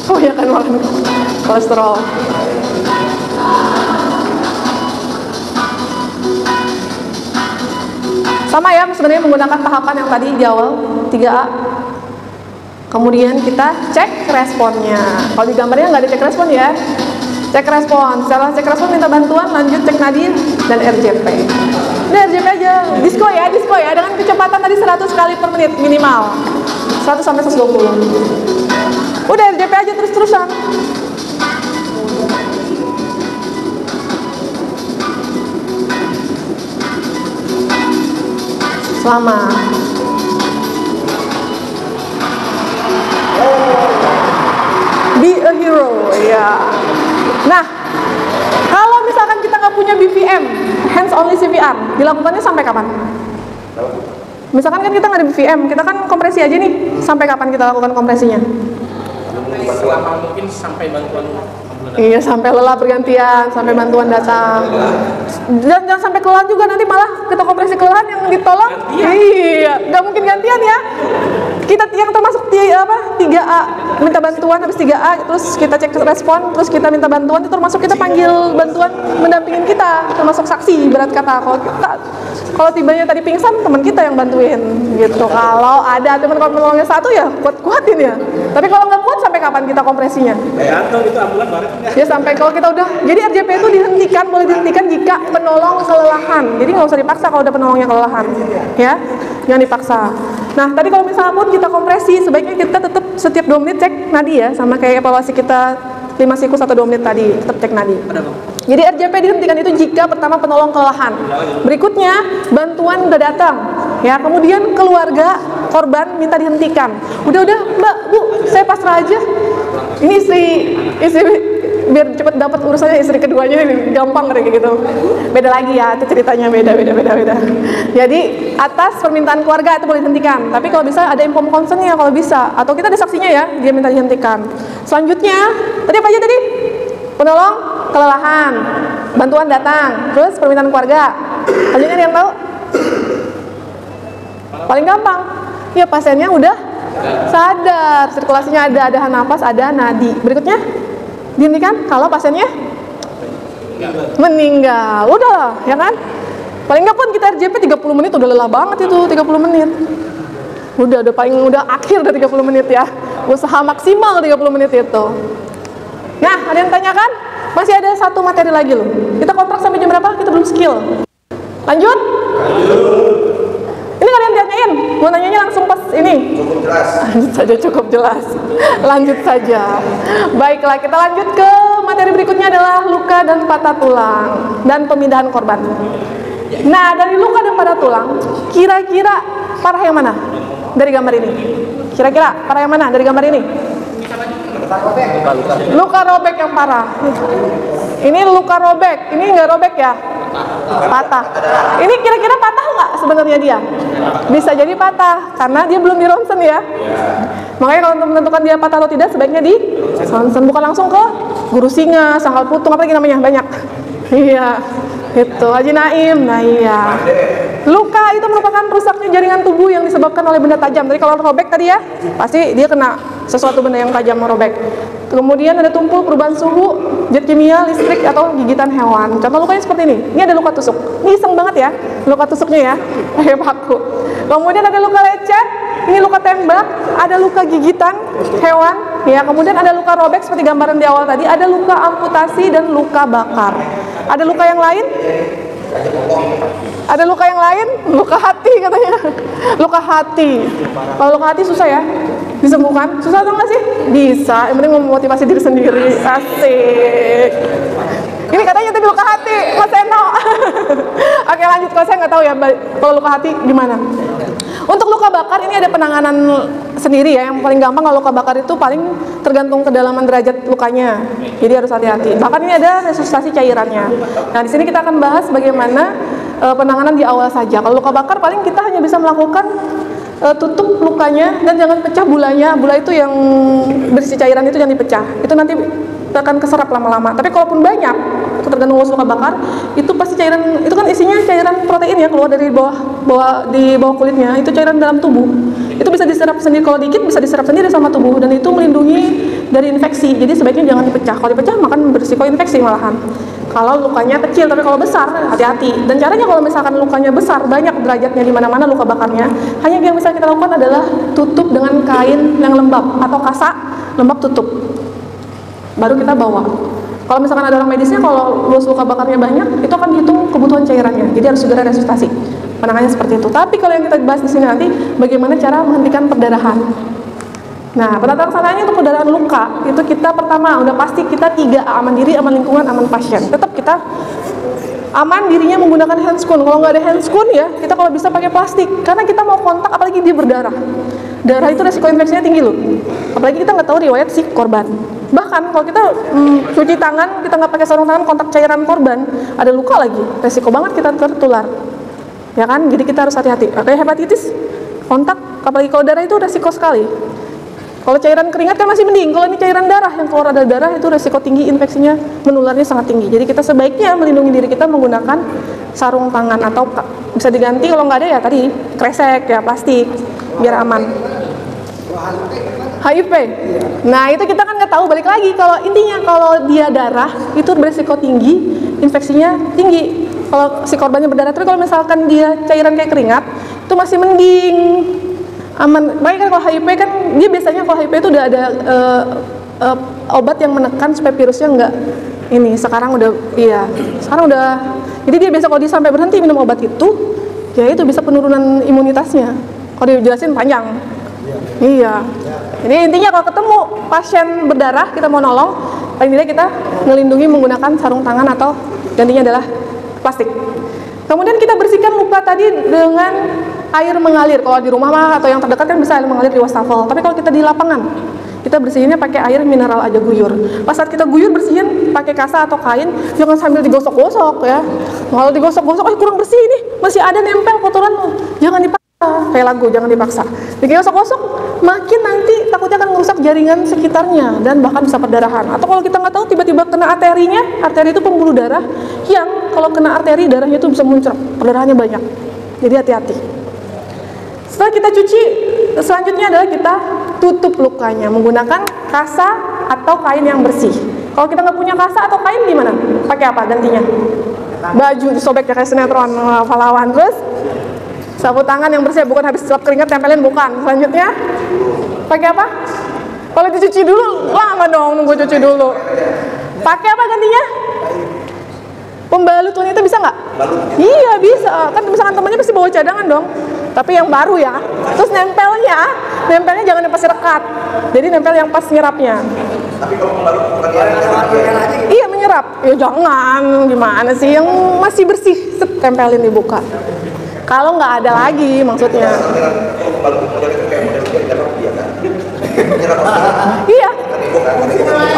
Oh ya kan, makan kolesterol. Sama ya, sebenarnya menggunakan tahapan yang tadi di awal, 3A. Kemudian kita cek responnya. Kalau di gambarnya nggak ada cek respon ya. Cek respon. Setelah cek respon minta bantuan, lanjut cek nadi dan RJP. Udah RJP aja. Disko ya. Dengan kecepatan tadi 100 kali per menit minimal. 100 sampai 120. Udah RJP aja terus-terusan. Selamat. Be a hero, ya. Nah, kalau misalkan kita nggak punya BVM, hands only CPR, dilakukannya sampai kapan? Misalkan kan kita nggak ada BVM, kita kan kompresi aja nih. Sampai kapan kita lakukan kompresinya? Selama mungkin sampai bantuan ambulan. Iya, sampai lelah bergantian, sampai bantuan datang. Dan jangan sampai kelelahan juga, nanti malah kita kompresi kelelahan yang ditolong. Iya, nggak mungkin gantian ya. Kita yang termasuk 3A, minta bantuan, habis 3A, terus kita cek respon, terus kita minta bantuan, itu termasuk kita panggil bantuan mendampingin kita, termasuk saksi, berat kata. Kalau tibanya tadi pingsan, teman kita yang bantuin gitu. Kalau ada teman penolongnya satu ya kuat-kuatin ya. Tapi kalau nggak kuat, sampai kapan kita kompresinya? Atau itu ambulan baru Ya sampai kalau kita udah, jadi RJP itu dihentikan, boleh dihentikan jika penolong kelelahan. Jadi nggak usah dipaksa kalau udah penolongnya kelelahan, ya, jangan dipaksa. Nah tadi kalau misalnya pun kita kompresi, sebaiknya kita tetap setiap 2 menit cek nadi ya, sama kayak evaluasi kita 5 siklus atau 2 menit tadi, tetap cek nadi. Jadi RJP dihentikan itu jika pertama penolong kelelahan, berikutnya bantuan udah datang, ya, kemudian keluarga korban minta dihentikan. Udah Mbak, Bu, saya pasrah aja. Ini istri biar cepat dapat urusannya istri keduanya ini gampang kayak gitu. Beda lagi ya, itu ceritanya beda. Jadi atas permintaan keluarga itu boleh dihentikan. Tapi kalau bisa ada inform concernnya kalau bisa, atau kita ada saksinya ya, dia minta dihentikan. Selanjutnya, tadi apa aja tadi? Penolong kelelahan, bantuan datang, terus permintaan keluarga. Selanjutnya ada yang tahu? Paling gampang, ya pasiennya udah sadar, sirkulasinya ada nafas, ada nadi. Berikutnya dihentikan kalau pasiennya meninggal. Udah, ya kan? Paling nggak pun kita RJP 30 menit udah lelah banget itu, 30 menit. Udah akhir dari 30 menit ya. Usaha maksimal 30 menit itu. Nah, ada yang tanyakan? Masih ada satu materi lagi loh. Kita kontrak sampai jam berapa? Kita belum skill. Lanjut? Ini kalian tanyain, mau nanyanya langsung pas ini. Cukup jelas. Lanjut saja, cukup jelas. Lanjut saja. Baiklah, kita lanjut ke materi berikutnya adalah luka dan patah tulang dan pemindahan korban. Nah, dari luka dan patah tulang, kira-kira parah yang mana dari gambar ini? Kira-kira parah yang mana dari gambar ini? Luka robek yang parah. Ini luka robek, ini nggak robek ya? Patah. Ini kira-kira patah nggak sebenarnya dia? Bisa jadi patah karena dia belum di ronsen ya. Makanya kalau untuk menentukan dia patah atau tidak sebaiknya di ronsen, bukan langsung ke guru singa, sangkal putung, apa lagi namanya banyak. Iya, itu Haji Naim. Nah iya. Luka itu merupakan rusaknya jaringan tubuh yang disebabkan oleh benda tajam. Tadi kalau robek tadi ya, pasti dia kena sesuatu benda yang tajam merobek. Kemudian ada tumpul, perubahan suhu, zat kimia, listrik, atau gigitan hewan. Contoh lukanya seperti ini. Ini ada luka tusuk. Ini iseng banget ya, luka tusuknya ya, kayak paku. Kemudian ada luka lecet, ini luka tembak, ada luka gigitan hewan. Ya, kemudian ada luka robek seperti gambaran di awal tadi. Ada luka amputasi dan luka bakar. Ada luka yang lain? Ada luka yang lain? Luka hati katanya. Luka hati. Kalau luka hati susah ya disembuhkan? Susah atau enggak sih? Bisa. Yang penting memotivasi diri sendiri. Asik. Ini katanya tapi luka hati, Mas Eno. Oke lanjut, kalau saya nggak tahu ya kalau luka hati gimana. Untuk luka bakar ini ada penanganan sendiri ya. Yang paling gampang kalau luka bakar itu paling tergantung kedalaman derajat lukanya. Jadi harus hati-hati. Bahkan ini ada resusitasi cairannya. Nah di sini kita akan bahas bagaimana penanganan di awal saja. Kalau luka bakar paling kita hanya bisa melakukan tutup lukanya dan jangan pecah bulanya. Bula itu yang berisi cairan itu jangan dipecah. Itu nanti akan keserap lama-lama. Tapi kalaupun banyak, tergantung luka bakar, itu pasti cairan itu kan isinya cairan protein ya keluar dari bawah kulitnya. Itu cairan dalam tubuh. Itu bisa diserap sendiri, kalau dikit bisa diserap sendiri sama tubuh dan itu melindungi dari infeksi. Jadi sebaiknya jangan dipecah. Kalau dipecah makan berisiko infeksi malahan. Kalau lukanya kecil, tapi kalau besar hati-hati. Dan caranya kalau misalkan lukanya besar, banyak derajatnya di mana-mana luka bakarnya, hanya yang bisa kita lakukan adalah tutup dengan kain yang lembab atau kasak lembab tutup. Baru kita bawa. Kalau misalkan ada orang medisnya, kalau luka bakarnya banyak, itu akan dihitung kebutuhan cairannya. Jadi harus segera resusitasi. Penanganannya seperti itu. Tapi kalau yang kita bahas di sini nanti, bagaimana cara menghentikan perdarahan. Nah, penata laksananya untuk perdarahan luka, itu kita pertama, udah pasti kita 3 aman diri, aman lingkungan, aman pasien. Tetap kita aman dirinya menggunakan handscoon. Kalau nggak ada handscoon ya, kita kalau bisa pakai plastik. Karena kita mau kontak, apalagi dia berdarah. Darah itu resiko infeksinya tinggi loh. Apalagi kita nggak tahu riwayat si korban. Bahkan kalau kita cuci tangan, kita nggak pakai sarung tangan, kontak cairan korban, ada luka lagi, resiko banget kita tertular. Ya kan? Jadi kita harus hati-hati. Kayak hepatitis, kontak, apalagi kalau darah itu resiko sekali. Kalau cairan keringat kan masih mending. Kalau ini cairan darah yang keluar ada darah itu resiko tinggi, infeksinya menularnya sangat tinggi. Jadi kita sebaiknya melindungi diri kita menggunakan sarung tangan atau bisa diganti kalau nggak ada ya tadi kresek ya plastik biar aman. HIV. Nah itu kita kan nggak tahu, balik lagi kalau intinya kalau dia darah itu beresiko tinggi, infeksinya tinggi. Kalau si korbannya berdarah, tapi kalau misalkan dia cairan kayak keringat itu masih mending. Aman. Baik kan kalau HIV kan dia biasanya kalau HIV itu udah ada obat yang menekan supaya virusnya enggak ini. Sekarang udah sekarang udah, jadi dia biasa kalau dia sampai berhenti minum obat itu ya itu bisa penurunan imunitasnya. Kalau dijelasin panjang. Iya. Jadi intinya kalau ketemu pasien berdarah kita mau nolong, paling tidak kita melindungi menggunakan sarung tangan atau gantinya adalah plastik. Kemudian kita bersihkan luka tadi dengan air mengalir. Kalau di rumah mah atau yang terdekat kan bisa air mengalir di wastafel. Tapi kalau kita di lapangan, kita bersihinnya pakai air mineral aja guyur. Pas saat kita guyur bersihin pakai kasa atau kain, jangan sambil digosok-gosok ya. Kalau digosok-gosok, kurang bersih nih, masih ada nempel kotoran, jangan dipaksa. Kayak lagu, jangan dipaksa. Digosok-gosok, makin nanti takutnya akan merusak jaringan sekitarnya dan bahkan bisa perdarahan. Atau kalau kita nggak tahu tiba-tiba kena arterinya, arteri itu pembuluh darah yang kalau kena arteri darahnya itu bisa muncrat, perdarahannya banyak. Jadi hati-hati. Setelah kita cuci, selanjutnya adalah kita tutup lukanya menggunakan kasa atau kain yang bersih. Kalau kita nggak punya kasa atau kain gimana? Pakai apa gantinya? Baju disobek kayak sinetron pahlawan. Terus sapu tangan yang bersih, bukan habis selap keringat tempelin, bukan. Selanjutnya pakai apa? Kalau dicuci dulu lama dong, nunggu cuci dulu. Pakai apa gantinya? Pembalut wanita bisa nggak? Iya bisa, kan misalkan temannya pasti bawa cadangan dong. Tapi yang baru ya. Terus nempelnya jangan yang pas rekat. Jadi nempel yang pas nyerapnya. Tapi kalau pembalut bukan Iya menyerap. Ya jangan, gimana sih? Yang masih bersih, tempelin dibuka. Kalau nggak ada lagi maksudnya. Iya.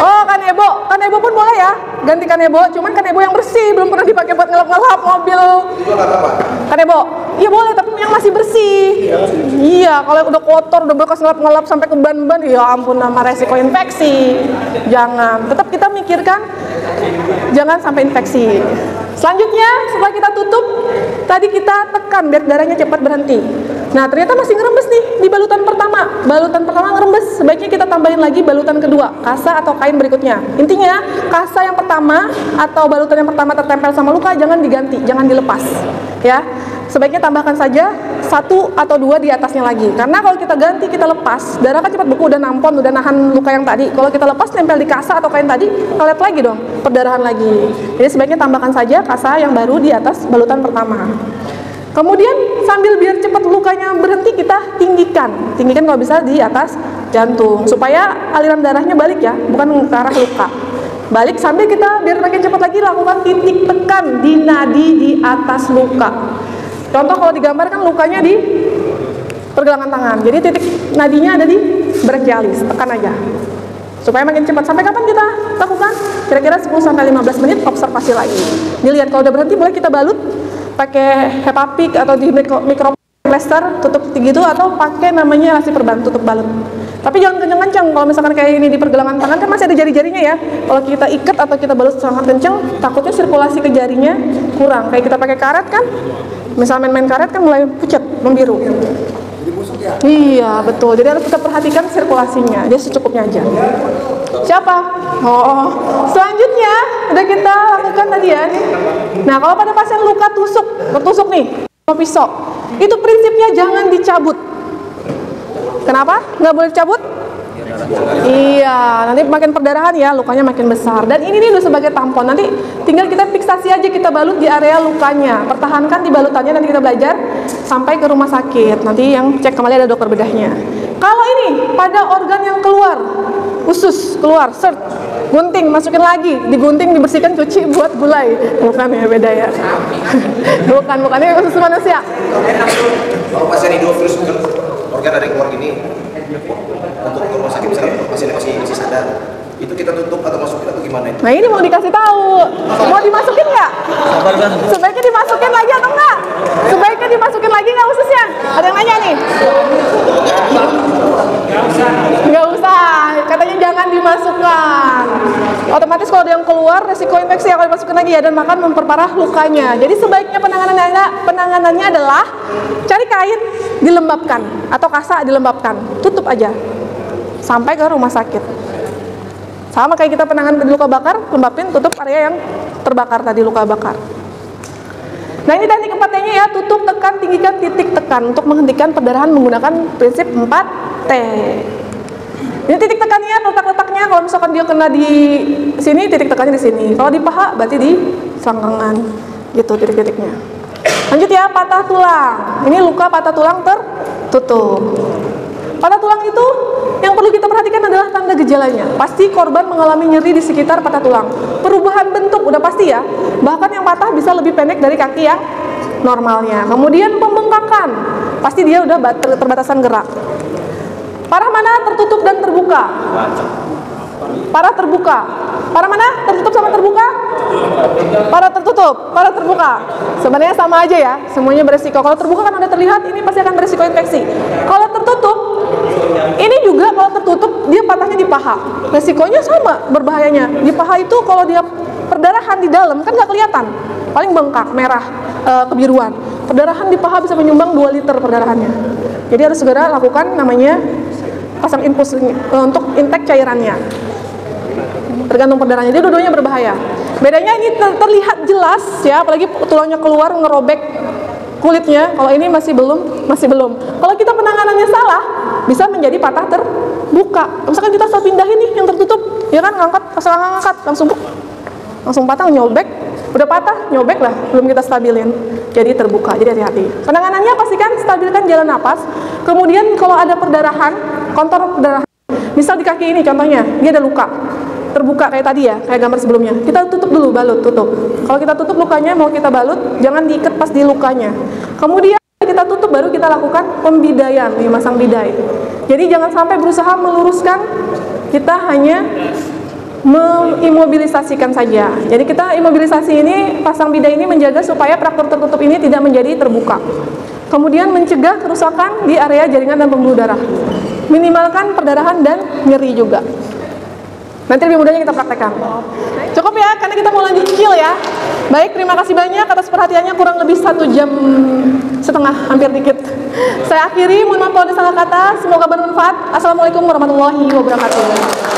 Oh kanebo pun boleh ya. Ganti kanebo, cuman kanebo yang bersih, belum pernah dipakai buat ngelap-ngelap mobil. Kanebo, iya boleh, tapi yang masih bersih. Iya, kalau udah kotor, udah bekas ngelap-ngelap sampai ke ban-ban, ya ampun, nama resiko infeksi. Jangan. Tetap kita mikirkan, jangan sampai infeksi. Selanjutnya, setelah kita tutup, tadi kita tekan biar darahnya cepat berhenti. Nah, ternyata masih ngerembes nih di balutan pertama. Balutan pertama ngerembes, sebaiknya kita tambahin lagi balutan kedua, kasa atau kain berikutnya. Intinya, kasa yang pertama atau balutan yang pertama tertempel sama luka jangan diganti, jangan dilepas. Ya, sebaiknya tambahkan saja 1 atau 2 di atasnya lagi. Karena kalau kita ganti, kita lepas, darah kan cepat beku, udah nampon, udah nahan luka yang tadi. Kalau kita lepas, nempel di kasa atau kain tadi, ngelet lagi dong, perdarahan lagi. Jadi sebaiknya tambahkan saja kasa yang baru di atas balutan pertama. Kemudian sambil biar cepat lukanya berhenti, kita tinggikan kalau bisa di atas jantung supaya aliran darahnya balik ya, bukan ke arah luka. Balik sambil kita biar makin cepat lagi lakukan titik tekan di nadi di atas luka. Contoh kalau digambar kan lukanya di pergelangan tangan. Jadi titik nadinya ada di brachialis, tekan aja. Supaya makin cepat. Sampai kapan kita lakukan? Kira-kira 10-15 menit observasi lagi. Dilihat kalau udah berhenti boleh kita balut pakai Hepapik atau di microplaster tutup gitu, atau pakai namanya elasi perban tutup balut. Tapi jangan kenceng-kenceng. Kalau misalkan kayak ini di pergelangan tangan kan masih ada jari-jarinya ya. Kalau kita ikat atau kita balut sangat kenceng, takutnya sirkulasi ke jarinya kurang. Kayak kita pakai karet kan, misal main-main karet kan mulai pucat, membiru. Iya betul. Jadi harus kita perhatikan sirkulasinya. Jadi secukupnya aja. Siapa? Oh, selanjutnya udah kita lakukan tadi ya. Nah, kalau pada pasien luka tertusuk nih, sama pisau, itu prinsipnya jangan dicabut. Kenapa? Nggak boleh dicabut? Iya, nanti makin perdarahan ya, lukanya makin besar. Dan ini nih udah sebagai tampon. Nanti tinggal kita fiksasi aja, kita balut di area lukanya. Pertahankan di balutannya, nanti kita belajar sampai ke rumah sakit. Nanti yang cek kembali ada dokter bedahnya. Kalau ini pada organ yang keluar, usus keluar, sert, gunting, masukin lagi, digunting, dibersihkan, cuci buat gulai. Bukan ya, beda ya. bukan ini usus manusia. Kalau pasien hidrofilus organ dari keluar gini, untuk ke rumah sakit misalnya pasiennya masih sadar, itu kita tutup atau masukin atau gimana itu? Nah ini mau dikasih tahu, mau dimasukin nggak? Sebaiknya dimasukin lagi atau enggak? Sebaiknya dimasukin lagi nggak ususnya? Ada yang nanya nih? Nggak usah, katanya jangan dimasukkan. Otomatis kalau ada yang keluar, resiko infeksi akan dimasukin lagi ya, dan makan memperparah lukanya. Jadi sebaiknya penanganannya adalah cari kain, dilembabkan, atau kasa dilembabkan, tutup aja sampai ke rumah sakit. Sama kayak kita penanganan luka bakar, lembapin, tutup area yang terbakar tadi, luka bakar. Nah ini teknik 4T-nya ya, tutup, tekan, tinggikan, titik, tekan, untuk menghentikan perdarahan menggunakan prinsip 4T. Ini titik tekannya, letak-letaknya, kalau misalkan dia kena di sini, titik tekannya di sini. Kalau di paha, berarti di selangkangan, gitu titik-titiknya. Lanjut ya, patah tulang. Ini luka patah tulang tertutup. Patah tulang itu yang perlu kita perhatikan adalah tanda gejalanya. Pasti korban mengalami nyeri di sekitar patah tulang. Perubahan bentuk udah pasti ya. Bahkan yang patah bisa lebih pendek dari kaki yang normalnya. Kemudian pembengkakan. Pasti dia udah terbatasan gerak. Parah mana? Tertutup dan terbuka. Parah terbuka. Parah mana? Tertutup sama terbuka? Parah tertutup, parah terbuka. Sebenarnya sama aja ya, semuanya beresiko. Kalau terbuka kan udah terlihat, ini pasti akan beresiko infeksi. Kalau tertutup, ini juga kalau tertutup dia patahnya di paha. Resikonya sama berbahayanya. Di paha itu kalau dia perdarahan di dalam kan nggak kelihatan, paling bengkak, merah, kebiruan. Perdarahan di paha bisa menyumbang 2 liter perdarahannya. Jadi harus segera lakukan namanya pasang infus untuk intake cairannya. Tergantung perdarahannya, jadi dua-duanya berbahaya. Bedanya ini terlihat jelas ya, apalagi tulangnya keluar ngerobek kulitnya. Kalau ini masih belum. Kalau kita penanganannya salah, bisa menjadi patah terbuka. Misalkan kita asal pindahin nih yang tertutup, ya kan, ngangkat, asal ngangkat, langsung patah, nyobek, Udah patah, nyobek lah, belum kita stabilin. Jadi terbuka, jadi hati-hati. Penanganannya pastikan stabilkan jalan napas. Kemudian kalau ada perdarahan, kontor perdarahan, misal di kaki ini contohnya, dia ada luka. Terbuka kayak tadi ya, kayak gambar sebelumnya. Kita tutup dulu, balut, tutup. Kalau kita tutup lukanya, mau kita balut, jangan diikat pas di lukanya. Kemudian kita tutup, baru kita lakukan pembidaian, memasang bidai. Jadi jangan sampai berusaha meluruskan, kita hanya mengimobilisasikan saja. Jadi kita imobilisasi ini, pasang bidai ini menjaga supaya fraktur tertutup ini tidak menjadi terbuka. Kemudian mencegah kerusakan di area jaringan dan pembuluh darah. Minimalkan perdarahan dan nyeri juga. Nanti lebih mudahnya kita praktekkan. Cukup ya, karena kita mau lanjut cicil ya. Baik, terima kasih banyak atas perhatiannya, kurang lebih 1,5 jam, hampir dikit. Saya akhiri, mohon maaf kalau ada salah kata, semoga bermanfaat. Assalamualaikum warahmatullahi wabarakatuh.